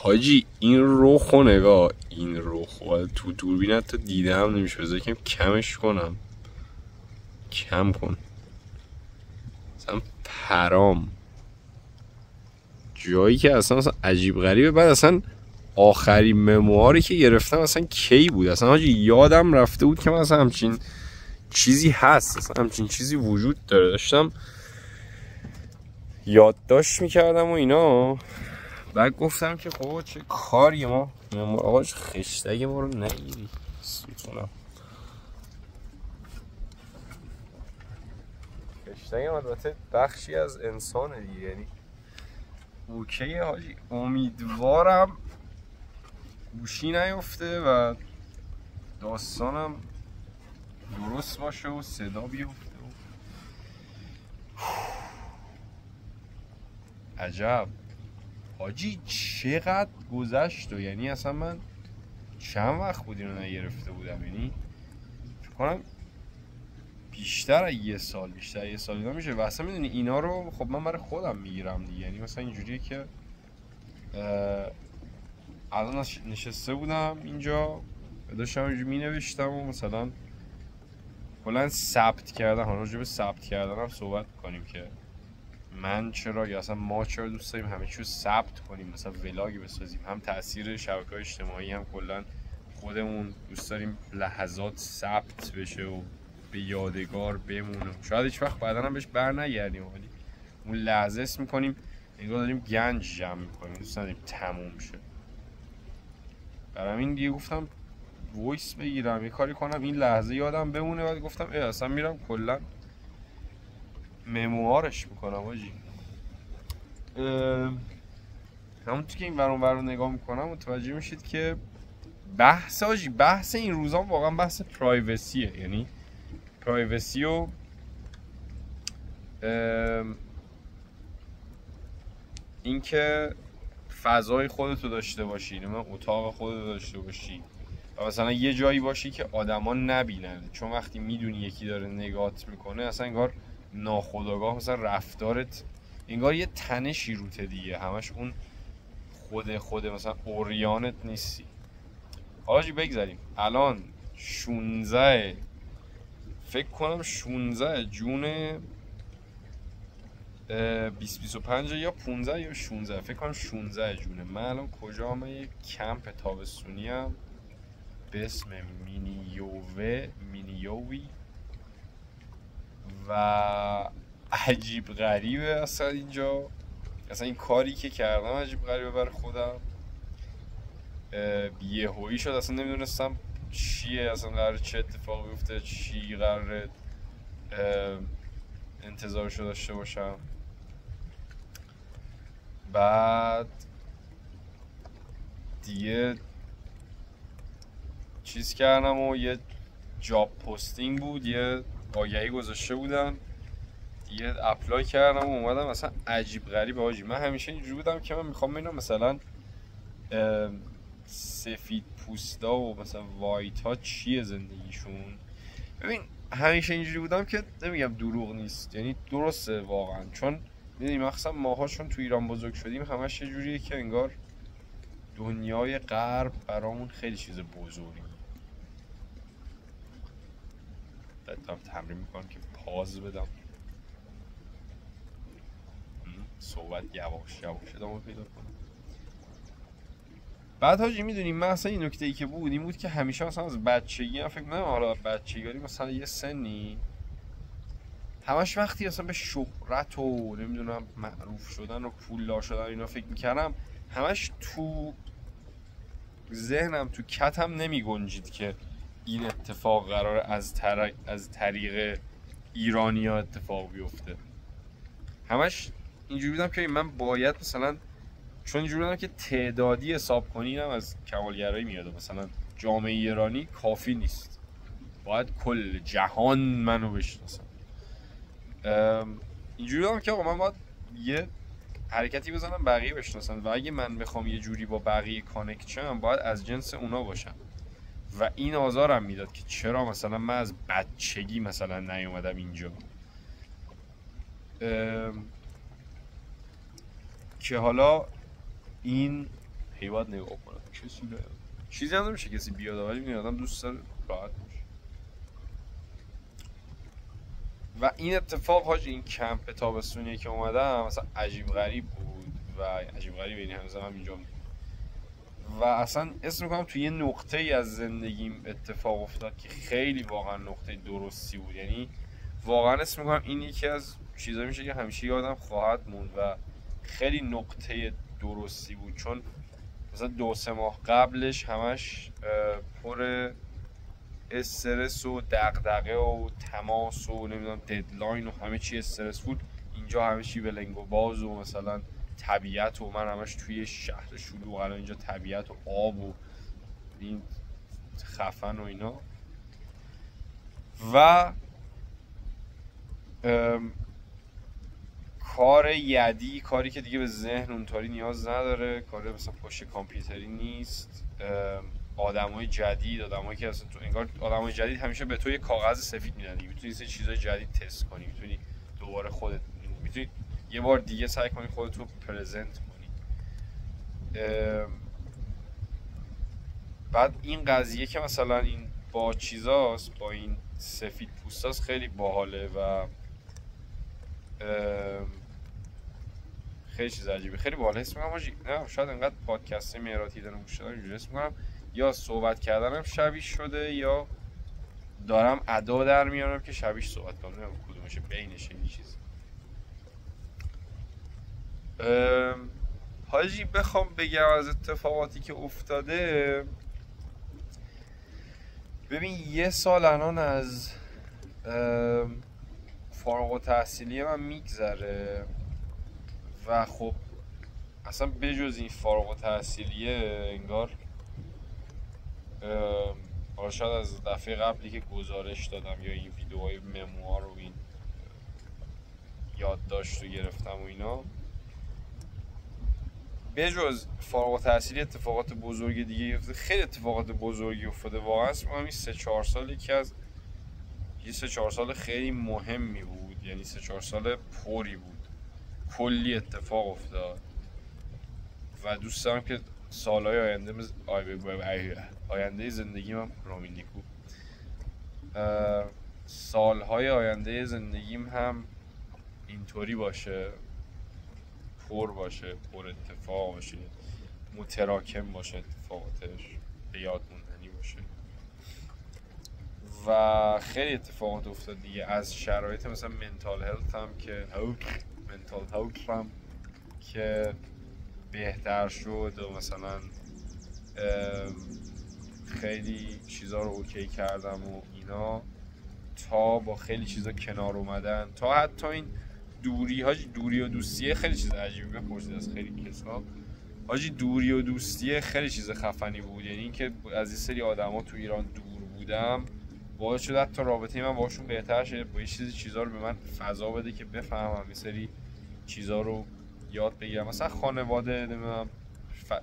حاجی این رخو نگاه، این رخو تو دوربین حتی دیده هم نمیشه. بذار یکم کمش کنم، کم کن مثلا پرام جایی که اصلا عجیب غریبه. بعد اصلا آخرین ممواری که گرفتم اصلا کی بود اصلا حاجی؟ یادم رفته بود که مثلا همچین چیزی هست، اصلا همچین چیزی وجود داره. داشتم یادداشت میکردم و اینا، بعد گفتم که خب چه کاری ما آقا خشتگ ما رو نگیری سیتونم. خشتگ البته بخشی از انسانه دیگه، یعنی اوکیه حاجی. امیدوارم گوشی نیفته و داستانم درست باشه و صدا بیفته و عجب حاجی چقدر گذشت و یعنی اصلا من چند وقت بود اینو نگرفته بودم، یعنی فکر کنم بیشتر از یه سال اینا میشه. و اصلا میدونی اینا رو خب من برای خودم میگیرم دیگه، یعنی مثلا اینجوریه که الان نشسته بودم اینجا داشتم اینجوری مینوشتم و مثلا کلا ثبت کردن. حالا راجع به ثبت کردن هم صحبت کنیم که من چرا یا اصلا ما چرا دوست داریم همه چیو ثبت کنیم، مثلا ولاگ بسازیم. هم تاثیر شبکه‌های اجتماعی، هم کلا خودمون دوست داریم لحظات ثبت بشه و به یادگار بمونه. شاید هیچ وقت بعداً هم بهش برنگردیم، ولی اون لحظه اسم می‌کنیم انگار داریم گنج جمع می‌کنیم، دوست نداریم تموم شه. برای همین دیگه گفتم وایس بگیرم یه کاری کنم این لحظه یادم بمونه. بعد گفتم اصلا میرم کلا مموارش میکنم حاجی. همونطور که این ور اون ور رو نگاه میکنم متوجه میشید که بحث این روزا واقعا بحث پرایوسیه. یعنی پرایوسی و اینکه فضای خودتو داشته باشی، اتاق خودتو داشته باشی و مثلا یه جایی باشی که آدما نبینن. چون وقتی میدونی یکی داره نگات میکنه اصلا انگار ناخودآگاه مثلا رفتارت انگار یه تنشی روته دیگه، همش اون خود مثلا اوریانت نیستی. حالا بگذاریم الان 16 فکر کنم 16 جون 2025 یا 15 یا 16 فکر کنم 16 جونه. من الان کجام؟ یه کمپ تابستونی ام به اسم مینیووی و عجیب غریبه اصلا اینجا. اصلا این کاری که کردم عجیب غریبه برای خودم. یهویی شد اصلا نمیدونستم چیه، اصلا قراره چه اتفاقی بیفته، چی قراره انتظارشو داشته باشم. بعد دیگه چیز کردم و یه جاب پستینگ بود، یه آگهی گذاشته بودن، یه اپلای کردم و اومدم. مثلا عجیب غریبه حاجی. من همیشه اینجوری بودم که من میخوام ببینم مثلا سفید پوستا و مثلا وایت ها چیه زندگیشون. ببین همیشه اینجوری بودم که نمیگم دروغ نیست، یعنی درسته واقعا. چون میدونی مخصوصا ماها چون تو ایران بزرگ شدیم همش یه جوریه که انگار دنیای غرب برامون خیلی چیز بزرگی. دارم تمرین میکنم که پاز بدم، صحبت یواش ادامه پیدا کنم. بعد حاجی میدونی من اصلا این نکته ای که بود این بود که همیشه مثلا از بچگی فکر نمی‌کنم حالا بچگی مثلا یه سنی همش وقتی اصلا به شهرت و نمیدونم معروف شدن و پولدار شدن اینا فکر میکردم، همش تو ذهنم تو کتم نمی گنجید که این اتفاق قراره از طریق ایرانی ها اتفاق بیفته. همش اینجوری بودم که من باید مثلا، چون اینجوری بودم که تعدادی حساب کنی هم از کمالگرایی میاد، مثلا جامعه ایرانی کافی نیست، باید کل جهان منو بشناسن. اینجوری بودم که آقا من باید یه حرکتی بزنم بقیه بشناسن و اگه من بخوام یه جوری با بقیه کانکت شم باید از جنس اونا باشم. و این آزارم میداد که چرا مثلا من از بچگی مثلا نیومدم اینجا. که حالا این هی باید نگاه کنم کسی نه، چیزی هم نمیشه کسی بیاد، ولی میدونی آدم دوست داره راحت باشه. و این اتفاق حاجی این کمپ تابستونی که اومدم مثلا عجیب غریب بود و عجیب غریب یعنی هنوز هم اینجا و اصلا اسم میکنم توی یه نقطه ای از زندگیم اتفاق افتاد که خیلی واقعا نقطه درستی بود. یعنی واقعا اسم میکنم این یکی از چیزایی میشه که همیشه یادم خواهد موند و خیلی نقطه درستی بود، چون مثلا 2-3 ماه قبلش همش پر استرس و دغدغه و تماس و نمیدونم ددلاین و همه چی استرس بود. اینجا همه چی ولنگ و باز و مثلا طبیعت و من همش توی شهر شلوغ، الان اینجا طبیعت و آب و این خفن و اینا و کار یدی، کاری که دیگه به ذهن اونطوری نیاز نداره، کار مثلا پشت کامپیوتری نیست، آدمای جدید، آدمایی که اصلا تو انگار آدمای جدید همیشه به تو یه کاغذ سفید میدن، میتونی یه چیزای جدید تست کنی، میتونی دوباره خودت میتونی یه بار دیگه سعی کنی خودت رو پرزنت کنی. بعد این قضیه که مثلا این با چیزاست، با این سفید پوستاست خیلی باحاله و خیلی چیز عجیبه، خیلی باحال. حس می‌کنم نه شاید انقدر پادکست مهراتی دارم گوش دادم اینجوری حس می‌کنم یا صحبت کردنم شبیه شده یا دارم ادا در میارم که شبیه صحبت کنم، نمیدونم کدومشه، بینش این چیز. حاجی بخوام بگم از اتفاقاتی که افتاده، ببین یه سال الان از فارغ التحصیلی من میگذره و خب اصلا بجز این فارغ التحصیلیه انگار شاید از دفعه قبلی که گزارش دادم یا این ویدیوهای مموار و این یادداشت رو گرفتم و اینا، بجز فارغ التحصیلی اتفاقات بزرگ دیگه افتاده، خیلی اتفاقات بزرگی افتاده واقعا. این 3-4 سال یکی از یه 3-4 سال خیلی مهمی بود، یعنی 3-4 سال پری بود، کلی اتفاق افتاد و دوست دارم که سالهای آینده زندگی من رامینیکو سالهای آینده زندگیم هم اینطوری باشه، پر باشه، پر اتفاق باشه، متراکم باشه، اتفاقاتش به یاد موندنی باشه و خیلی اتفاقات افتاد دیگه. از شرایط مثلا منتال هلت هم که بهتر شد و مثلا خیلی چیزا رو اوکی کردم و اینا، تا با خیلی چیزا کنار اومدن، تا حتی این دوری و دوستیه خیلی چیز عجیبی بپرسید از خیلی کسا حاجی. دوری و دوستیه خیلی چیز خفنی بود، یعنی اینکه از این سری آدما تو ایران دور بودم باعث شد حتی رابطه من باشون بهتر شه، با یه چیزا رو به من فضا بده که بفهمم یه سری چیزا رو یاد بگیرم، مثلا خانواده، نمیدونم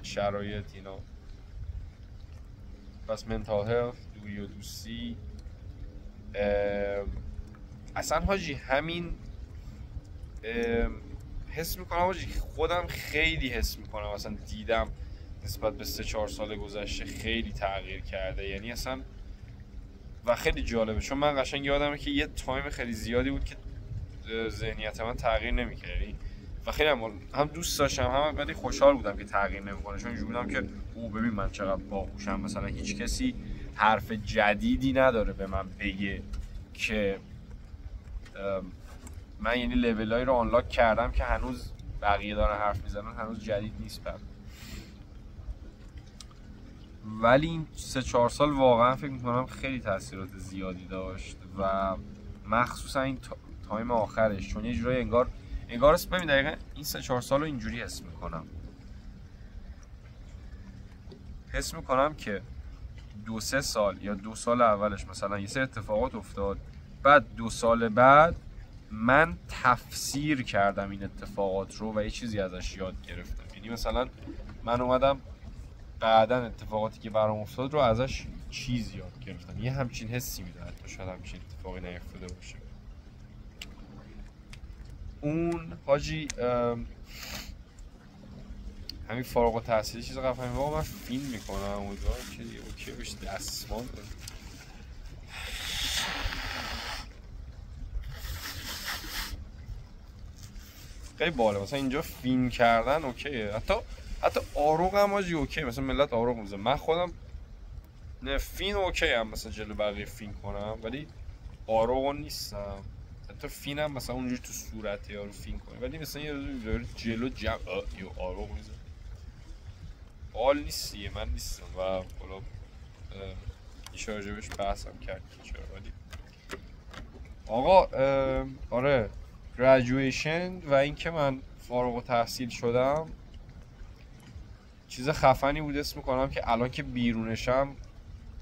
شرایط اینا. پس منتال هلت، دوری و دوستی، اصلا حاجی همین حس میکنم حاجی خودم خیلی حس میکنم اصلا دیدم نسبت به 3-4 سال گذشته خیلی تغییر کرده، یعنی اصلا و خیلی جالبه چون من قشنگ یادمه که یه تایم خیلی زیادی بود که ذهنیت من تغییر نمی‌کرد و خیلی هم دوست داشتم هم ولی خوشحال بودم که تغییر نمی‌کنه، چون اینجوری بودم که ببین من چقدر باهوشم، مثلا هیچ کسی حرف جدیدی نداره به من بگه که من یعنی لولایی رو آنلاک کردم که هنوز بقیه دارن حرف میزنن، هنوز جدید نیست برام. ولی این 3-4 سال واقعا فکر میکنم خیلی تاثیرات زیادی داشت و مخصوصا این تایم آخرش، چون یه جورایی انگار است. ببین دقیقا این 3-4 سال رو اینجوری حس میکنم که 2-3 سال یا 2 سال اولش مثلا یه سری اتفاقات افتاد، بعد 2 سال بعد من تفسیر کردم این اتفاقات رو و یه چیزی ازش یاد گرفتم. یعنی مثلا من اومدم بعدن اتفاقاتی که برام افتاد رو ازش چیز یاد گرفتم، یه همچین حسی میده، حتی شاید همچین اتفاقی نیفتاده باشه. اون حاجی همین فارغ التحصیلی چیز خفنی واقعا من فیلم میکنم امیدوارم که دیگه اوکی بشه دستمال خیلی باله. مثلا اینجا فیلم کردن اوکیه، حتی آروغ هم آجی اوکی، مثلا ملت آروغ میزن، من خودم نه فین اوکی هم مثلا جلو بقیه فین کنم ولی آروغ نیستم. حتی فینم مثلا اونجوری تو صورت یارو فین کنم ولی مثلا یه روز جلو یه آروغ میزن حال نیستیه، من نیستم و حالا ایش راجبش بحثم کرد چرا. ولی آقا آره graduation و اینکه من فارغ التحصیل شدم چیز خفنی بود اسم میکنم که الان که بیرونشم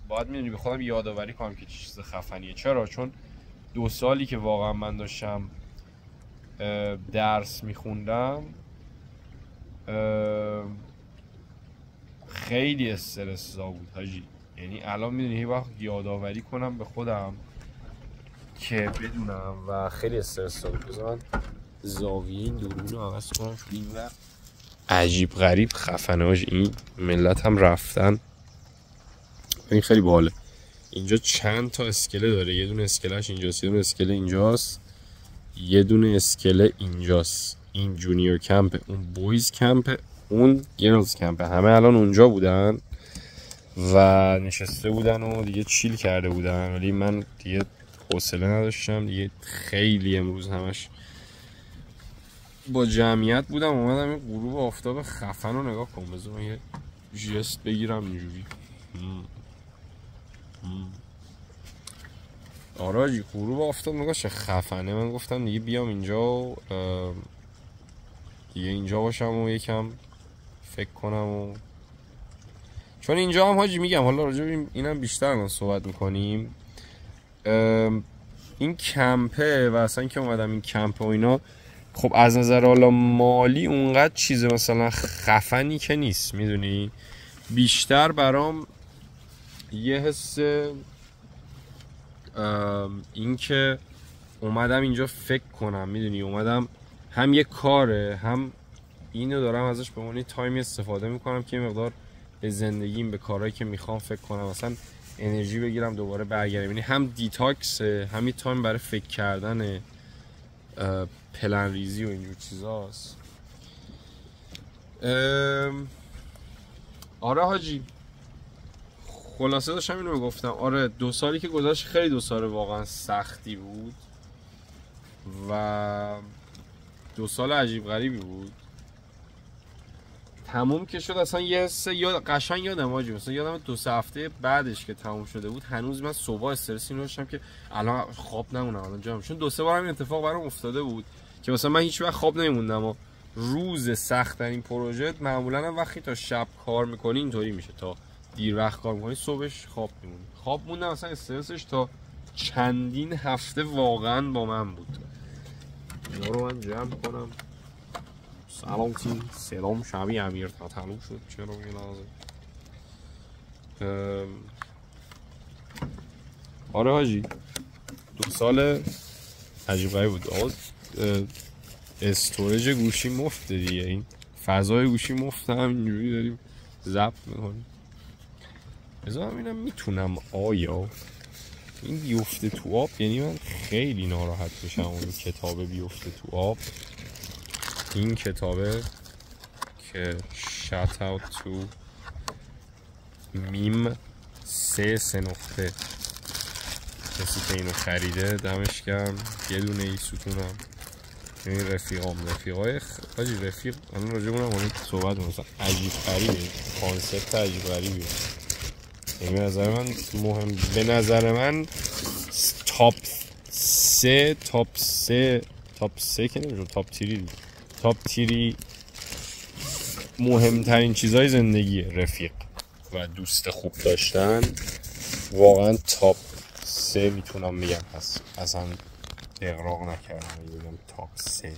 باید میدونی به خودم یادآوری کنم که چیز خفنیه. چرا؟ چون 2 سالی که واقعا من داشتم درس میخوندم خیلی استرس زا بود حاجی. یعنی الان میدونی هی وقت یادآوری کنم به خودم که بدونم و خیلی استرس زا بود. بذار من زاویه این دوربین رو عوض کنم. این وقت عجیب غریب خفنه حاجی. این ملت هم رفتن. این خیلی باحاله. اینجا چند تا اسکله داره. یه دونه اسکلهش اینجاست، یه دونه اسکله اینجاست، یه دونه اسکله اینجاست. این جونیور کمپ، اون بویز کمپ، اون گرلز کمپ. همه الان اونجا بودن و نشسته بودن و دیگه چیل کرده بودن ولی من دیگه حوصله نداشتم دیگه. خیلی امروز همش با جمعیت بودم. اومدم این غروب آفتاب خفن رو نگاه کنم. بذار من یه جست بگیرم اینجوری. آراجی غروب آفتاب نگاه چه خفنه. من گفتم دیگه بیام اینجا دیگه اینجا باشم و یکم فکر کنم و چون اینجا هم حاجی میگم حالا راجع اینم بیشتر ما صحبت میکنیم. این کمپه و اصلا که اومدم این کمپ و اینا خب از نظر حالا مالی اونقدر چیز مثلا خفنی که نیست میدونی. بیشتر برام یه حس این که اومدم اینجا فکر کنم میدونی. اومدم هم یه کاره هم اینو دارم ازش به عنوان تایم استفاده میکنم که مقدار به زندگیم به کارهایی که میخوام فکر کنم مثلا انرژی بگیرم دوباره برگردم. یعنی هم دیتاکس هم یه تایم برای فکر کردن پلن ریزی و اینجور چیزاست. آره حاجی خلاصه داشتم اینو گفتم. آره 2 سالی که گذشت خیلی 2 سال واقعا سختی بود و 2 سال عجیب غریبی بود. تموم که شد اصلا یه قشنگ یادم حاجی. مثلا یادم 2-3 هفته بعدش که تموم شده بود هنوز من صبح استرسی داشتم که الان خواب نمونم الان جام. چون 2-3 بار همین اتفاق برام افتاده بود که مثلا من هیچ وقت خواب نمیموندم و روز سخت ترین پروژه معمولا هم وقتی تا شب کار میکنی اینطوری میشه. تا دیر وقت کار میکنی صبحش خواب میمونی. خواب موندم مثلا استرسش تا چندین هفته واقعا با من بود. اینا رو من جمع کنم. سلام تیم، سلام شبیه امیر تا تموم شد. چرا میگه لازم آره حاجی 2 سال عجیب غریب بود. استوریج گوشی مفته دیگه. این فضای گوشی مفته همینجوری داریم ضبط میکنیم. بذار ببینم میتونم آیا این بیفته تو آب. یعنی من خیلی ناراحت میشم اون کتابه بیفته تو آب. این کتابه که shout out to میم 3 نقطه کسی که اینو خریده دمش گرم. یه دونه ای ستونم. این رفیقای حاجی رفیق الان راجع اونم صحبت مثلا عجیب غریبه. کانسپت عجیب غریبیه. یعنی به نظر من تاپ 3 که نمیشه تاپ تیری مهمترین چیزای زندگیه. رفیق و دوست خوب داشتن واقعا تاپ 3 میتونم بگم. هست اصلا اغراق نکردم بگم تاپ 3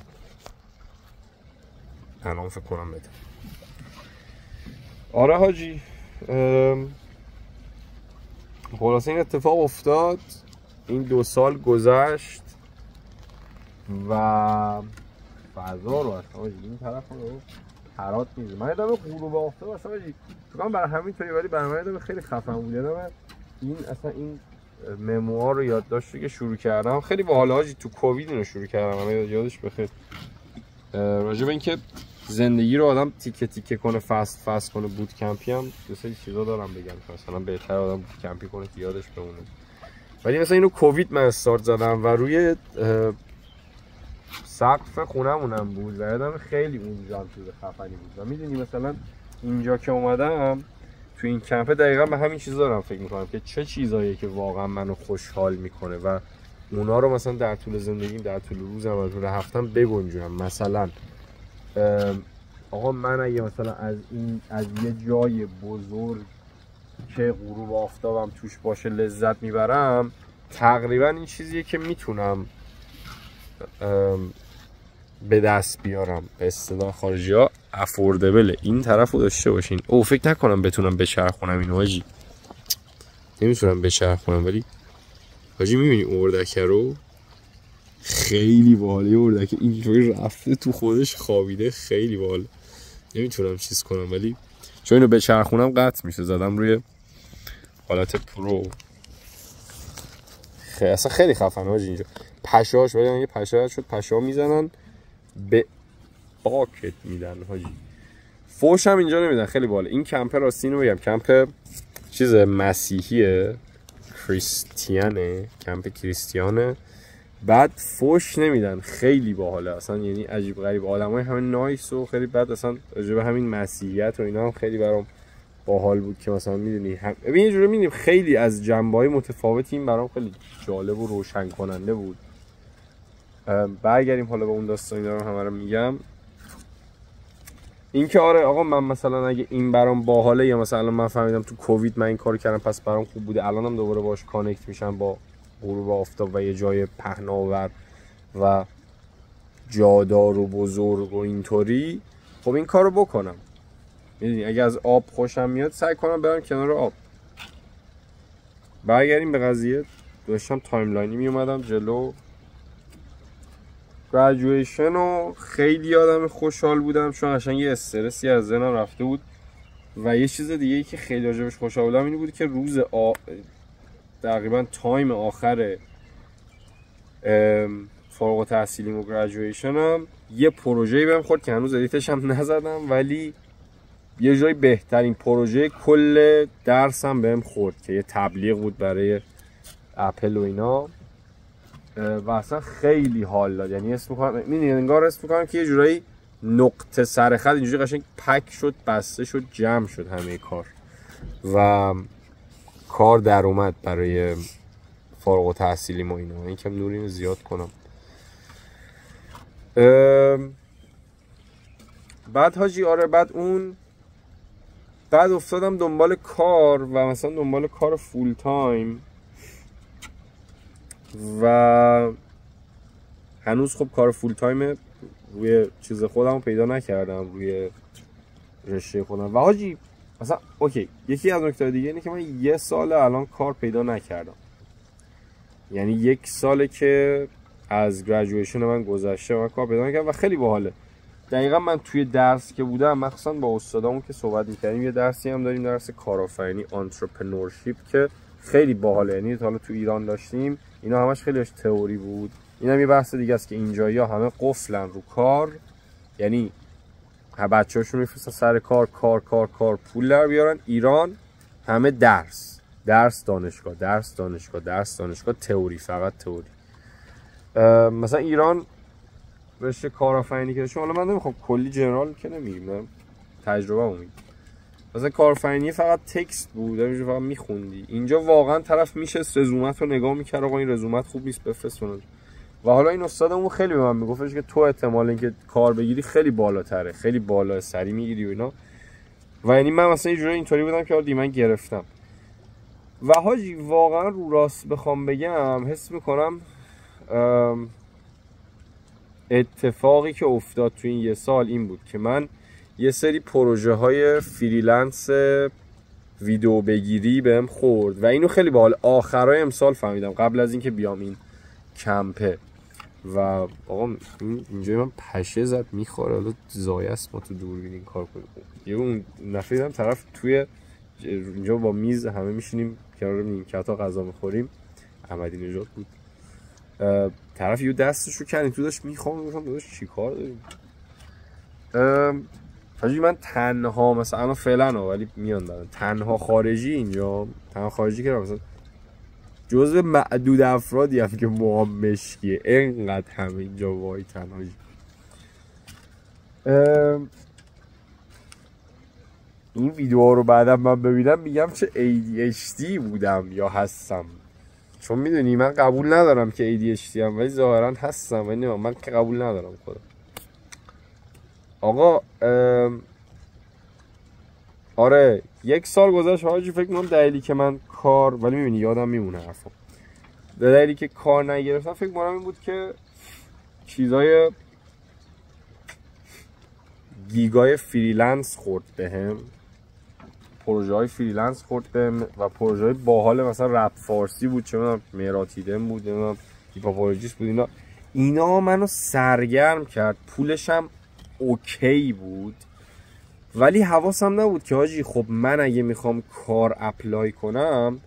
الان فکر کنم بده. آره حاجی خلاصه این اتفاق افتاد. این 2 سال گذشت و فضا رو حاجی این طرف رو هرات میزه. من یادم غروب آفتاب اصلا فکر برای همین ولی برای من یادم خیلی خفن بود. یادم این اصلا این مموار رو یادداشتی که شروع کردم خیلی باحال حاجی، تو کووید اینو شروع کردم. من یادش بخیر راجع به اینکه زندگی رو آدم تیکه تیکه کنه، فست کنه. بوت کمپی هم دو سه چیزا دارم بگم، مثلا بهتر آدم بوت کمپی کنه که یادش بمونه. ولی مثلا اینو کووید من استارت زدم و روی سقف خونمونم بود و یادم خیلی اونجا هم چیز خفنی بود. و میدونی مثلا اینجا که اومدم تو این کمپ دقیقا به همین چیزا دارم فکر میکنم که چه چیزاییه که واقعا منو خوشحال میکنه و اونا رو مثلا در طول زندگیم، در طول روزم، در طول هفتم بگنجونم. مثلا آقا من اگه مثلا از یه جای بزرگ که غروب آفتابم توش باشه لذت میبرم، تقریبا این چیزیه که میتونم به دست بیارم. به اصطلاح خارجی ها افوردبله. این طرف رو داشته باشین. فکر نکنم بتونم بچرخونم اینو حاجی، نمیتونم بچرخونم. ولی حاجی میبینی اردکه رو خیلی باحاله. اردکه اینجوری رفته تو خودش خوابیده، خیلی باحاله. نمیتونم چیز کنم ولی چون اینو بچرخونم قطع میشه. زدم روی حالت پرو. اصلا خیلی خفنه حاجی اینجا. پشاش ولی یه پشا شد، پشا میزنن به باکت میدن حاجی. فوش هم اینجا نمیدن، خیلی باحاله. این کمپ راستینو بگم کمپ چیز مسیحیه، کریستیانه، کمپ کریستیانه. بعد فوش نمیدن، خیلی باحاله اصلا. یعنی عجیب غریب آدمای همه نایس و خیلی بعد اصلا راجع به همین مسیحیت و اینا هم خیلی برام باحال بود که مثلا میدونی ببین یه جوری میدونیم خیلی از جنبه‌های متفاوتی. این برام خیلی جالب و روشن کننده بود. برگردیم حالا به اون داستانا رو همه رو میگم. این که آره آقا من مثلا اگه این برام باحاله یا مثلا من فهمیدم تو کووید من این کارو کردم پس برام خوب بوده، الانم دوباره باهاش کانکت میشم با غروب آفتاب و یه جای پهناور و جادار و بزرگ و اینطوری، خب این کارو بکنم. میدونی اگه از آب خوشم میاد سعی کنم برم کنار آب. برگردیم به قضیه. داشتم تایملاینی می اومدم جلو. گریجویشن و خیلی آدم خوشحال بودم چون قشنگ یه استرسی از ذهنم رفته بود. و یه چیز دیگه ای که خیلی راجبش خوشحال بودم این بود که روز تقریبا تایم آخر فارغ التحصیلیم و گریجویشنم یه پروژه‌ای بهم خورد که هنوز ادیتش هم نزدم، ولی یه جای بهترین پروژه کل درسم بهم خورد که یه تبلیغ بود برای اپل و اینا و اصلا خیلی حال داد. یعنی اسم می‌کنم می‌بینی انگار اسم می‌کنم که یه جورایی نقطه سر خط اینجوری قشنگ پک شد، بسته شد، جمع شد همه کار و کار در اومد برای فارغ التحصیلیم و اینا. این کم نور اینو زیاد کنم. بعد حاجی آره بعد افتادم دنبال کار و مثلا دنبال کار فول تایم و هنوز خب کار فول تایم روی چیز خودم پیدا نکردم، روی رشته خودم. و حاجی مثلا اوکی یکی از نکته دیگه اینه که من 1 سال الان کار پیدا نکردم. یعنی 1 ساله که از گریجویشن من گذشته من کار پیدا نکردم و خیلی باحاله. دقیقا من توی درس که بودم مخصوصا با استادامون که صحبت می‌کردیم یه درسی هم داریم، درس کارآفرینی انترپرنورشیپ که خیلی باحاله. یعنی حالا تو ایران داشتیم اینا همش خیلیش تئوری بود. اینم یه بحث دیگه است که اینجایا همه قفلن رو کار. یعنی بچه‌هاشون میفرستن سر کار پول در بیارن. ایران همه درس دانشگاه تئوری، فقط تئوری. مثلا ایران رشته کارآفرینی که داشتم، حالا من نمیخوام کلی جنرال که نمیگم، تجربه میگم. مثلا کارآفرینی فقط تکست بود، همینجوری فقط میخوندی. اینجا واقعا طرف میشست رزومت رو نگاه میکرد، آقا این رزومت خوب نیست بفرست. و حالا این استادمون خیلی به من میگفتش که تو احتمال اینکه کار بگیری خیلی بالاتره، خیلی بالا سری میگیری و اینا. و یعنی من مثلا یه جوری اینطوری بودم که آره من گرفتم. و حاجی واقعا رو راست بخوام بگم حس میکنم اتفاقی که افتاد تو این 1 سال این بود که من یه سری پروژه های فریلنس ویدیو بگیری بهم خورد و اینو خیلی باحال آخرای امسال فهمیدم، قبل از اینکه بیام این کمپه. و آقا اینجا من پشه زد میخوره، حالا زایه است ما تو دوربین این کار کنیم. یه اون نفیدم طرف توی اینجا با میز همه میشینیم کنار نیمکت‌ها غذا میخوریم، احمدی نژاد بود، طرف یه دستشو کنیم تو داشت میخوام، گفتم داداش چی کار داریم؟ فجوی من تنها مثلا فعلا ولی میان دارن تنها خارجی اینجا، تنها خارجی که مثلا جزو معدود افرادی هم که موهام مشکیه، اینقدر همه اینجا وای تنهایی. این ویدیوها رو بعدم من ببینم میگم چه ADHD بودم یا هستم، چون میدونی من قبول ندارم که ADHD هم ولی ظاهرا هستم، ولی من که قبول ندارم خودم. آقا آره 1 سال گذشت حاجی، فکر کنم دلیلی که من کار، ولی میبینی یادم میمونه حرفم، دلیلی که کار نگرفتم فکر کنم این بود که چیزای گیگای فریلنس خورد بهم، پروژه های فریلنس خورد بهم و پروژه های باحال مثلا رپ فارسی بود، چه میدونم مراتیدم بود، نمیدونم هیپاپولوژیست بود، اینا منو سرگرم کرد، پولش هم اوکی بود، ولی حواسم نبود که حاجی خب من اگه میخوام کار اپلای کنم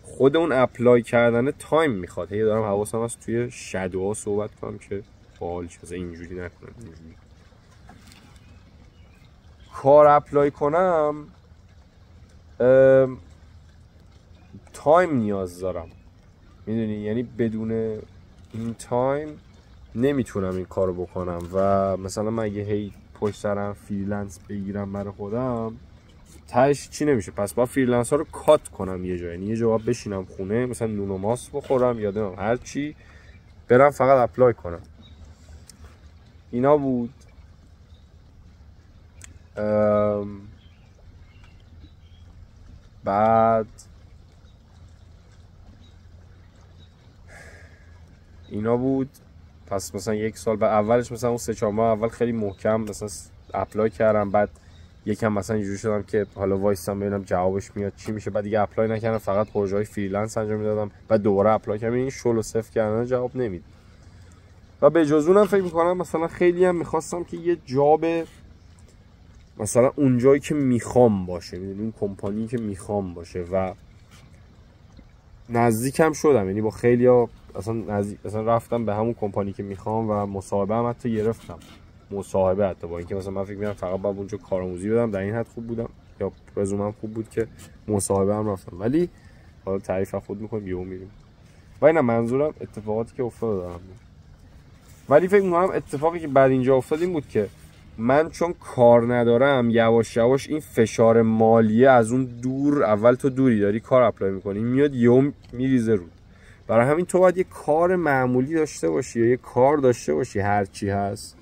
خود اون اپلای کردن تایم میخواد، هی دارم حواسم هست توی شادوها صحبت کنم که باحال چیزا اینجوری نکنم، اینجوری کار اپلای کنم تایم نیاز دارم، میدونی، یعنی بدون این تایم نمیتونم این کارو بکنم و مثلا من اگه هی پشت سرم فریلنس بگیرم برای خودم تهش چی نمیشه، پس باید فریلنس ها رو کات کنم یه جا، یعنی یه جا بشینم خونه مثلا نون و ماست بخورم یادم هر چی برم فقط اپلای کنم. اینا بود. بعد اینا بود، پس مثلا 1 سال بعد اولش مثلا اون 3-4 ماه اول خیلی محکم مثلا اپلای کردم، بعد یکم مثلا اینجوری شدم که حالا وایسام ببینم جوابش میاد چی میشه، بعد دیگه اپلای نکردم، فقط پروژه‌های فریلنس انجام میدادم، بعد دوباره اپلای کردم، این شل و صفر کردن جواب نمیده. و به جز اونم فکر میکنم مثلا خیلی هم میخواستم که یه جاب مثلا اون جایی که میخوام باشه، میدونی اون کمپانی که میخوام باشه و نزدیکم شدم، یعنی با خیلیا اصلا رفتم به همون کمپانی که میخوام و مصاحبه هم حتی گرفتم، مصاحبه حتی با اینکه مثلا من فکر می‌کردم فقط باید اونجا کارآموزی بدم، در این حد خوب بودم یا رزومم خوب بود که مصاحبه هم رفتم، ولی حالا تعریف خود میکنیم یهو میریم. و اینا منظورم اتفاقاتی که افتاد دارم. ولی فکر می‌کنم اتفاقی که بعد اینجا افتاد این بود که من چون کار ندارم یواش یواش این فشار مالیه از اون دور، اول تو دوری داری کار اپلای میکنی میاد یهو میریزه رو، برای همین تو باید یه کار معمولی داشته باشی یا یه کار داشته باشی هر چی هست،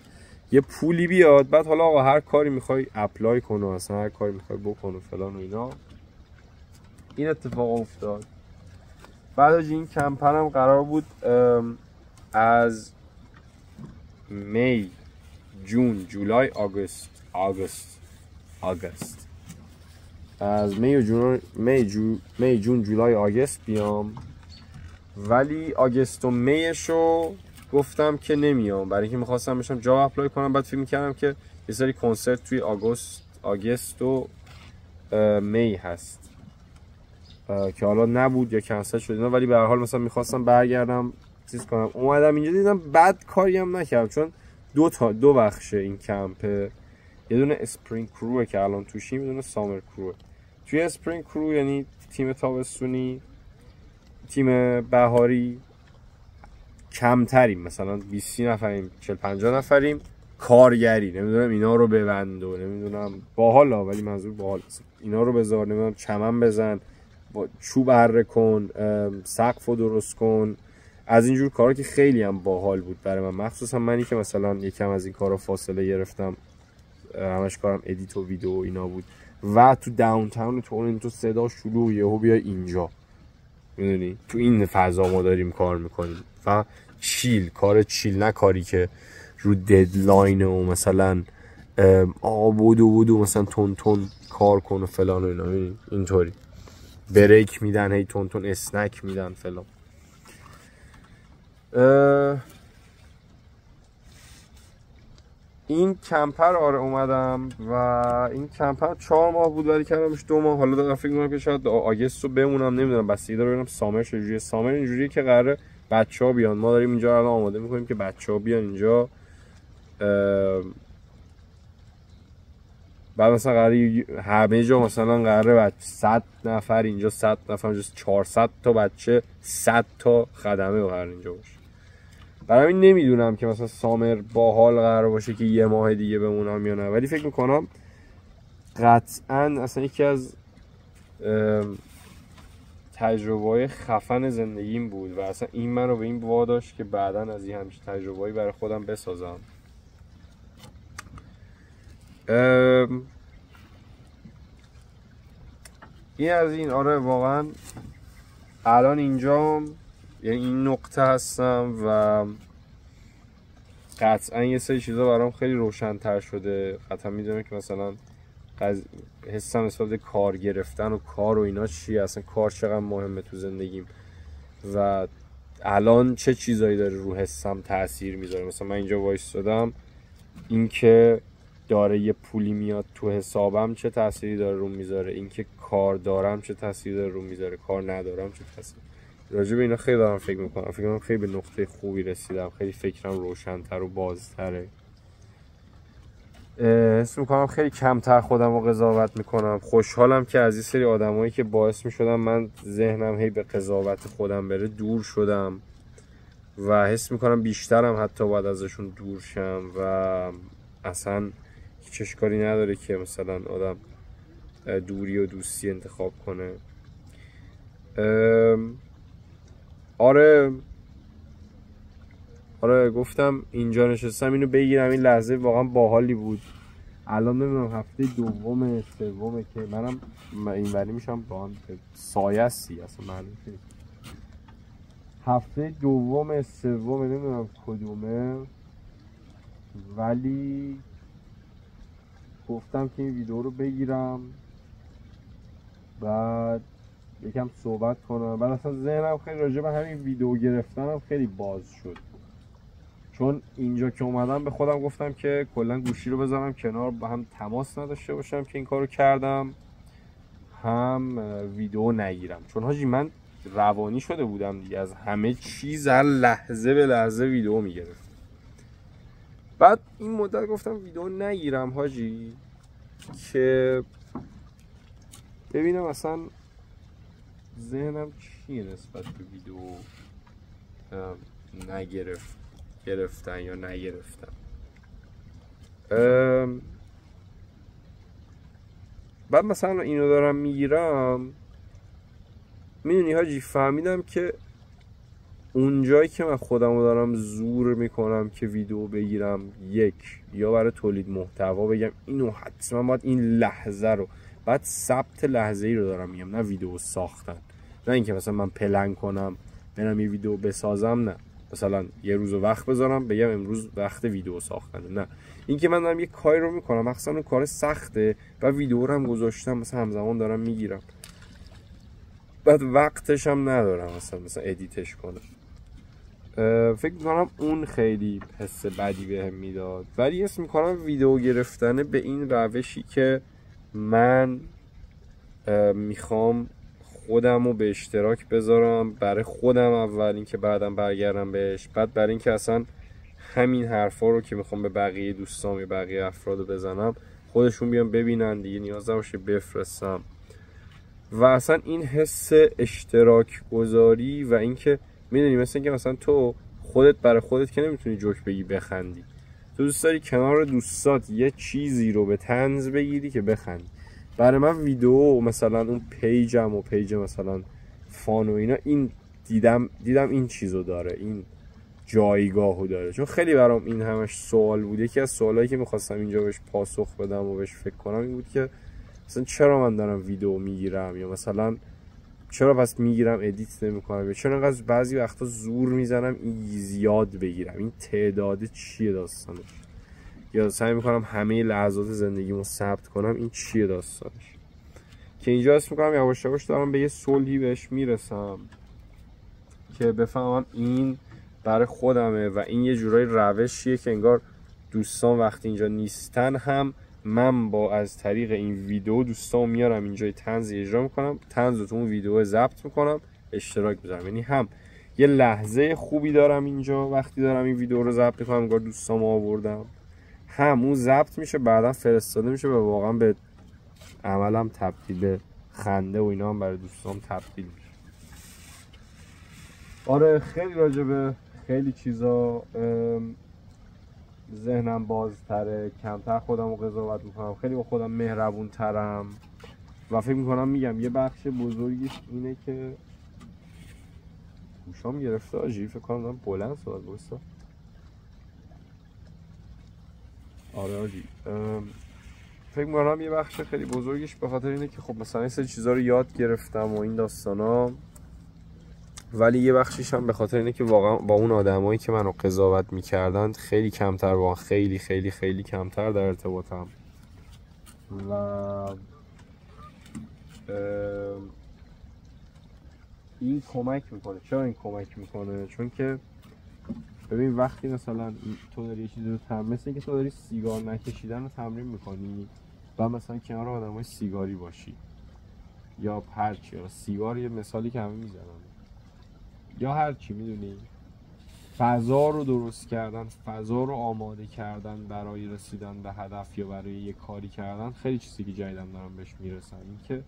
یه پولی بیاد، بعد حالا آقا هر کاری میخوای اپلای کن و اصلا هر کاری میخوای بکن و فلان و اینا. این اتفاق افتاد. بعد از این کمپینم قرار بود از می، جون، جولای، آگوست از می، جون، جولای، آگوست بیام، ولی آگوست و میشو گفتم که نمیام، برای اینکه میخواستم بشم جاب اپلای کنم، بعد فکر میکردم که یه سری کنسرت توی آگوست و می هست که حالا نبود یا کنسل شد اینا، ولی به هر حال مثلا میخواستم برگردم چیز کنم. اومدم اینجا دیدم بد کاری هم نکردم، چون دو بخشه این کمپه، یه دونه اسپرینگ کروه که الان توشیم، یه دونه سامر کروه. توی اسپرینگ کرو یعنی تیم تابستونی، تیم بهاری کمتریم، مثلا 20 نفریم، 40-50 نفریم، کارگری نمیدونم اینا رو ببند و نمیدونم باحالا، ولی منظور باحال اینا رو بذار، نمیدونم چمن بزن، با چوب اره کن، سقف رو درست کن، از اینجور کارا که خیلی هم باحال بود برای من، مخصوصا منی که مثلا یکم از این کارا فاصله گرفتم، همش کارم ادیت و ویدیو و اینا بود و تو داونتاون تورنتو صدا شلوغ، یهو بیا اینجا، میدونی تو این فضا ما داریم کار میکنیم و چیل، کار چیل، نه کاری که رو ددلاین و مثلا بودو مثلا تون کار کن و فلان و اینا، اینطوری بریک میدن، هی تون اسنک میدن فلان. این کمپر آره اومدم و این کمپر 4 ماه بود ولی کردمش 2 ماه. حالا دارم فکر می‌کنم که شاید آگست رو بمونم، نمیدونم، بستگی داره ببینم سامر چجوریه. سامر اینجوریه که قراره بچه‌ها بیان، ما داریم اینجا الان آماده می‌کنیم که بچه‌ها بیان اینجا. بعد مثلا قراره همه جا مثلا قراره 100 نفر اینجا، 100 نفر اونجا، 400 تا بچه، 100 تا خدمه قراره اینجا باشه. برای این نمیدونم که مثلا سامر باحال قرار باشه که یه ماه دیگه بمونم یا نه، ولی فکر میکنم قطعا اصلا یکی از تجربه‌های خفن زندگیم بود و اصلا این منو به این واداشت که بعداً از این همچین تجربه‌ای برای خودم بسازم. این از این. آره واقعا الان اینجام، یعنی این نقطه هستم و قطعا یه سری چیزا برام خیلی روشن‌تر شده. قطعا میدونم که مثلا حسم نسبت به کار گرفتن و کار و اینا چیه، اصلا کار چقدر مهمه تو زندگیم و الان چه چیزایی داره رو حسم تاثیر میذاره. مثلا من اینجا وایسادم، این که داره یه پولی میاد تو حسابم چه تأثیری داره روم میذاره، این که کار دارم چه تأثیری داره روم میذاره، کار ندارم چه تأثیری. راجع به اینا خیلی دارم فکر میکنم. فکر کنم خیلی به نقطه خوبی رسیدم، خیلی فکرم روشن‌تر و بازتره. حس میکنم خیلی کمتر خودم رو قضاوت میکنم. خوشحالم که از این سری آدمایی که باعث میشدم من ذهنم هی به قضاوت خودم بره دور شدم و حس میکنم بیشترم حتی باید ازشون دور شم و اصلا هیچ اشکالی نداره که مثلا آدم دوری و دوستی انتخاب کنه. آره گفتم اینجا نشستم اینو بگیرم. این لحظه واقعا باحالی بود. الان نمیدونم هفته دوم سومه که منم این ولی میشم با هم سایستی، اصلا معلوم نیست هفته دوم سومه، نمیدونم کدومه، ولی گفتم که این ویدیو رو بگیرم بعد یکم صحبت کنم. بعد اصلا ذهنم خیلی راجع به همین ویدیو گرفتنم خیلی باز شد، چون اینجا که اومدم به خودم گفتم که کلا گوشی رو بذارم کنار، با هم تماس نداشته باشم که این کارو کردم، هم ویدیو نگیرم. چون حاجی من روانی شده بودم دیگه، از همه چیز هر لحظه به لحظه ویدیو میگرفت. بعد این مدت گفتم ویدیو نگیرم حاجی، که ببینم اصلا ذهنم چیه نسبت به ویدیو گرفتن یا نگرفتن. بعد مثلا اینو دارم میگیرم، میدونی حاجی فهمیدم که اونجایی که من خودمو دارم زور میکنم که ویدیو بگیرم، یک یا برای تولید محتوا بگم اینو حتما باید این لحظه رو، بعد ثبت لحظه ای رو دارم میگم، نه ویدیو ساختن. نه اینکه مثلا من پلن کنم برم یه ویدیو بسازم، نه مثلا یه روز وقت بذارم بگم امروز وقت ویدیو ساختن، نه اینکه من دارم یه کاری رو میکنم مثلا اون کار سخته و ویدیو رو هم گذاشتم مثلا همزمان دارم میگیرم، بعد وقتش هم ندارم مثلا ادیتش کنم. فکر میکنم اون خیلی حس بدی بهم میداد. ولی حس میکنم ویدیو گرفتن به این روشی که من میخوام خودم رو به اشتراک بذارم برای خودم اول، اینکه بعدم برگردم بهش، بعد برای اینکه اصلا همین حرفا رو که میخوام به بقیه دوستام یا بقیه افراد بزنم خودشون بیان ببینن دیگه، نیاز نباشه بفرستم. و اصلا این حس اشتراک گذاری و اینکه میدونی مثلا که مثلا تو خودت برای خودت که نمیتونی جوک بگی بخندی، تو دوست داری کنار دوستات یه چیزی رو به طنز بگیری که بخندی. برای من ویدیو مثلا اون پیجم و پیج مثلا فان و اینا، این دیدم این چیزو داره، این جایگاهو داره، چون خیلی برام این همش سوال بود. یکی از سوالایی که میخواستم اینجا بهش پاسخ بدم و بهش فکر کنم این بود که مثلا چرا من دارم ویدیو میگیرم، یا مثلا چرا پس میگیرم ادیت نمیکنم، یا چرا انقدر بعضی وقتا زور میزنم این زیاد بگیرم، این تعداد چیه داستانش، یا سعی میکنم همه لحظات زندگیمو ثبت کنم، این چیه داستانش. که اینجا حس میکنم یواش یواش دارم به یه صلحی بهش میرسم که بفهمم این برای خودمه و این یه جورای روشیه که انگار دوستان وقتی اینجا نیستن هم من با از طریق این ویدیو دوستان میارم اینجا طنز اجرا میکنم، طنز رو تو اون ویدیو ضبط میکنم، اشتراک بذارم. یعنی هم یه لحظه خوبی دارم اینجا وقتی دارم این ویدیو رو ضبط میکنم انگار دوستامو آوردم، هم اون ضبط میشه بعدا فرستاده میشه و واقعا به عملم تبدیل به خنده و اینا هم برای دوستام تبدیل میشه. آره خیلی راجبه خیلی چیزا ذهنم بازتره، کمتر خودم رو قضاوت میکنم، خیلی با خودم مهربون ترم و فکر میکنم میگم یه بخش بزرگیش اینه که گوشام گرفته آجی، فکر کنم دارم بلند صحبت بایستا. آره آجی فکر میکنم یه بخش خیلی بزرگیش به خاطر اینه که خب مثلا این سری چیزا رو یاد گرفتم و این داستانا، ولی یه بخشیش هم به خاطر اینه که واقعا با اون آدمایی که منو قضاوت میکردن خیلی کمتر، واقعا خیلی خیلی خیلی کمتر در ارتباطم و این کمک میکنه. چرا این کمک میکنه؟ چون که ببین وقتی مثلا تو داری یه چیزی رو تمرین، مثل اینکه تو داری سیگار نکشیدن رو تمرین میکنی و مثلا کنار آدمای سیگاری باشی یا هرچی، یا سیگار یه مثالی که همه میزنن یا هرچی، میدونی فضا رو درست کردن، فضا رو آماده کردن برای رسیدن به هدف یا برای یه کاری کردن خیلی چیزی که جدیدن دارم بهش میرسم. این که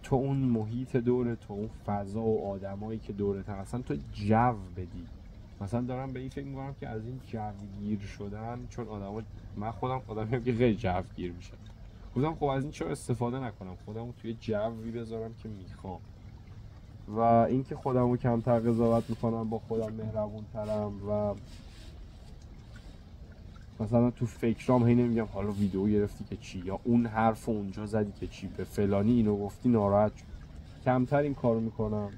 تو اون محیط دوره، تو اون فضا و آدمایی که دورت هستن تو جو بدی. مثلا دارم به این فکر میکنم که از این جوگیر شدن، چون من خودم آدمیم که خیلی جوگیر میشم، گفتم خب از این چرا استفاده نکنم، خودم رو توی جوی بذارم که میخوام. و اینکه خودم رو کمتر قضاوت میکنم، با خودم مهربون ترم و مثلا تو فکرام هی نمیگم حالا ویدیو گرفتی که چی، یا اون حرف اونجا زدی که چی، به فلانی اینو گفتی ناراحت شد. کمتر این کارو میکنم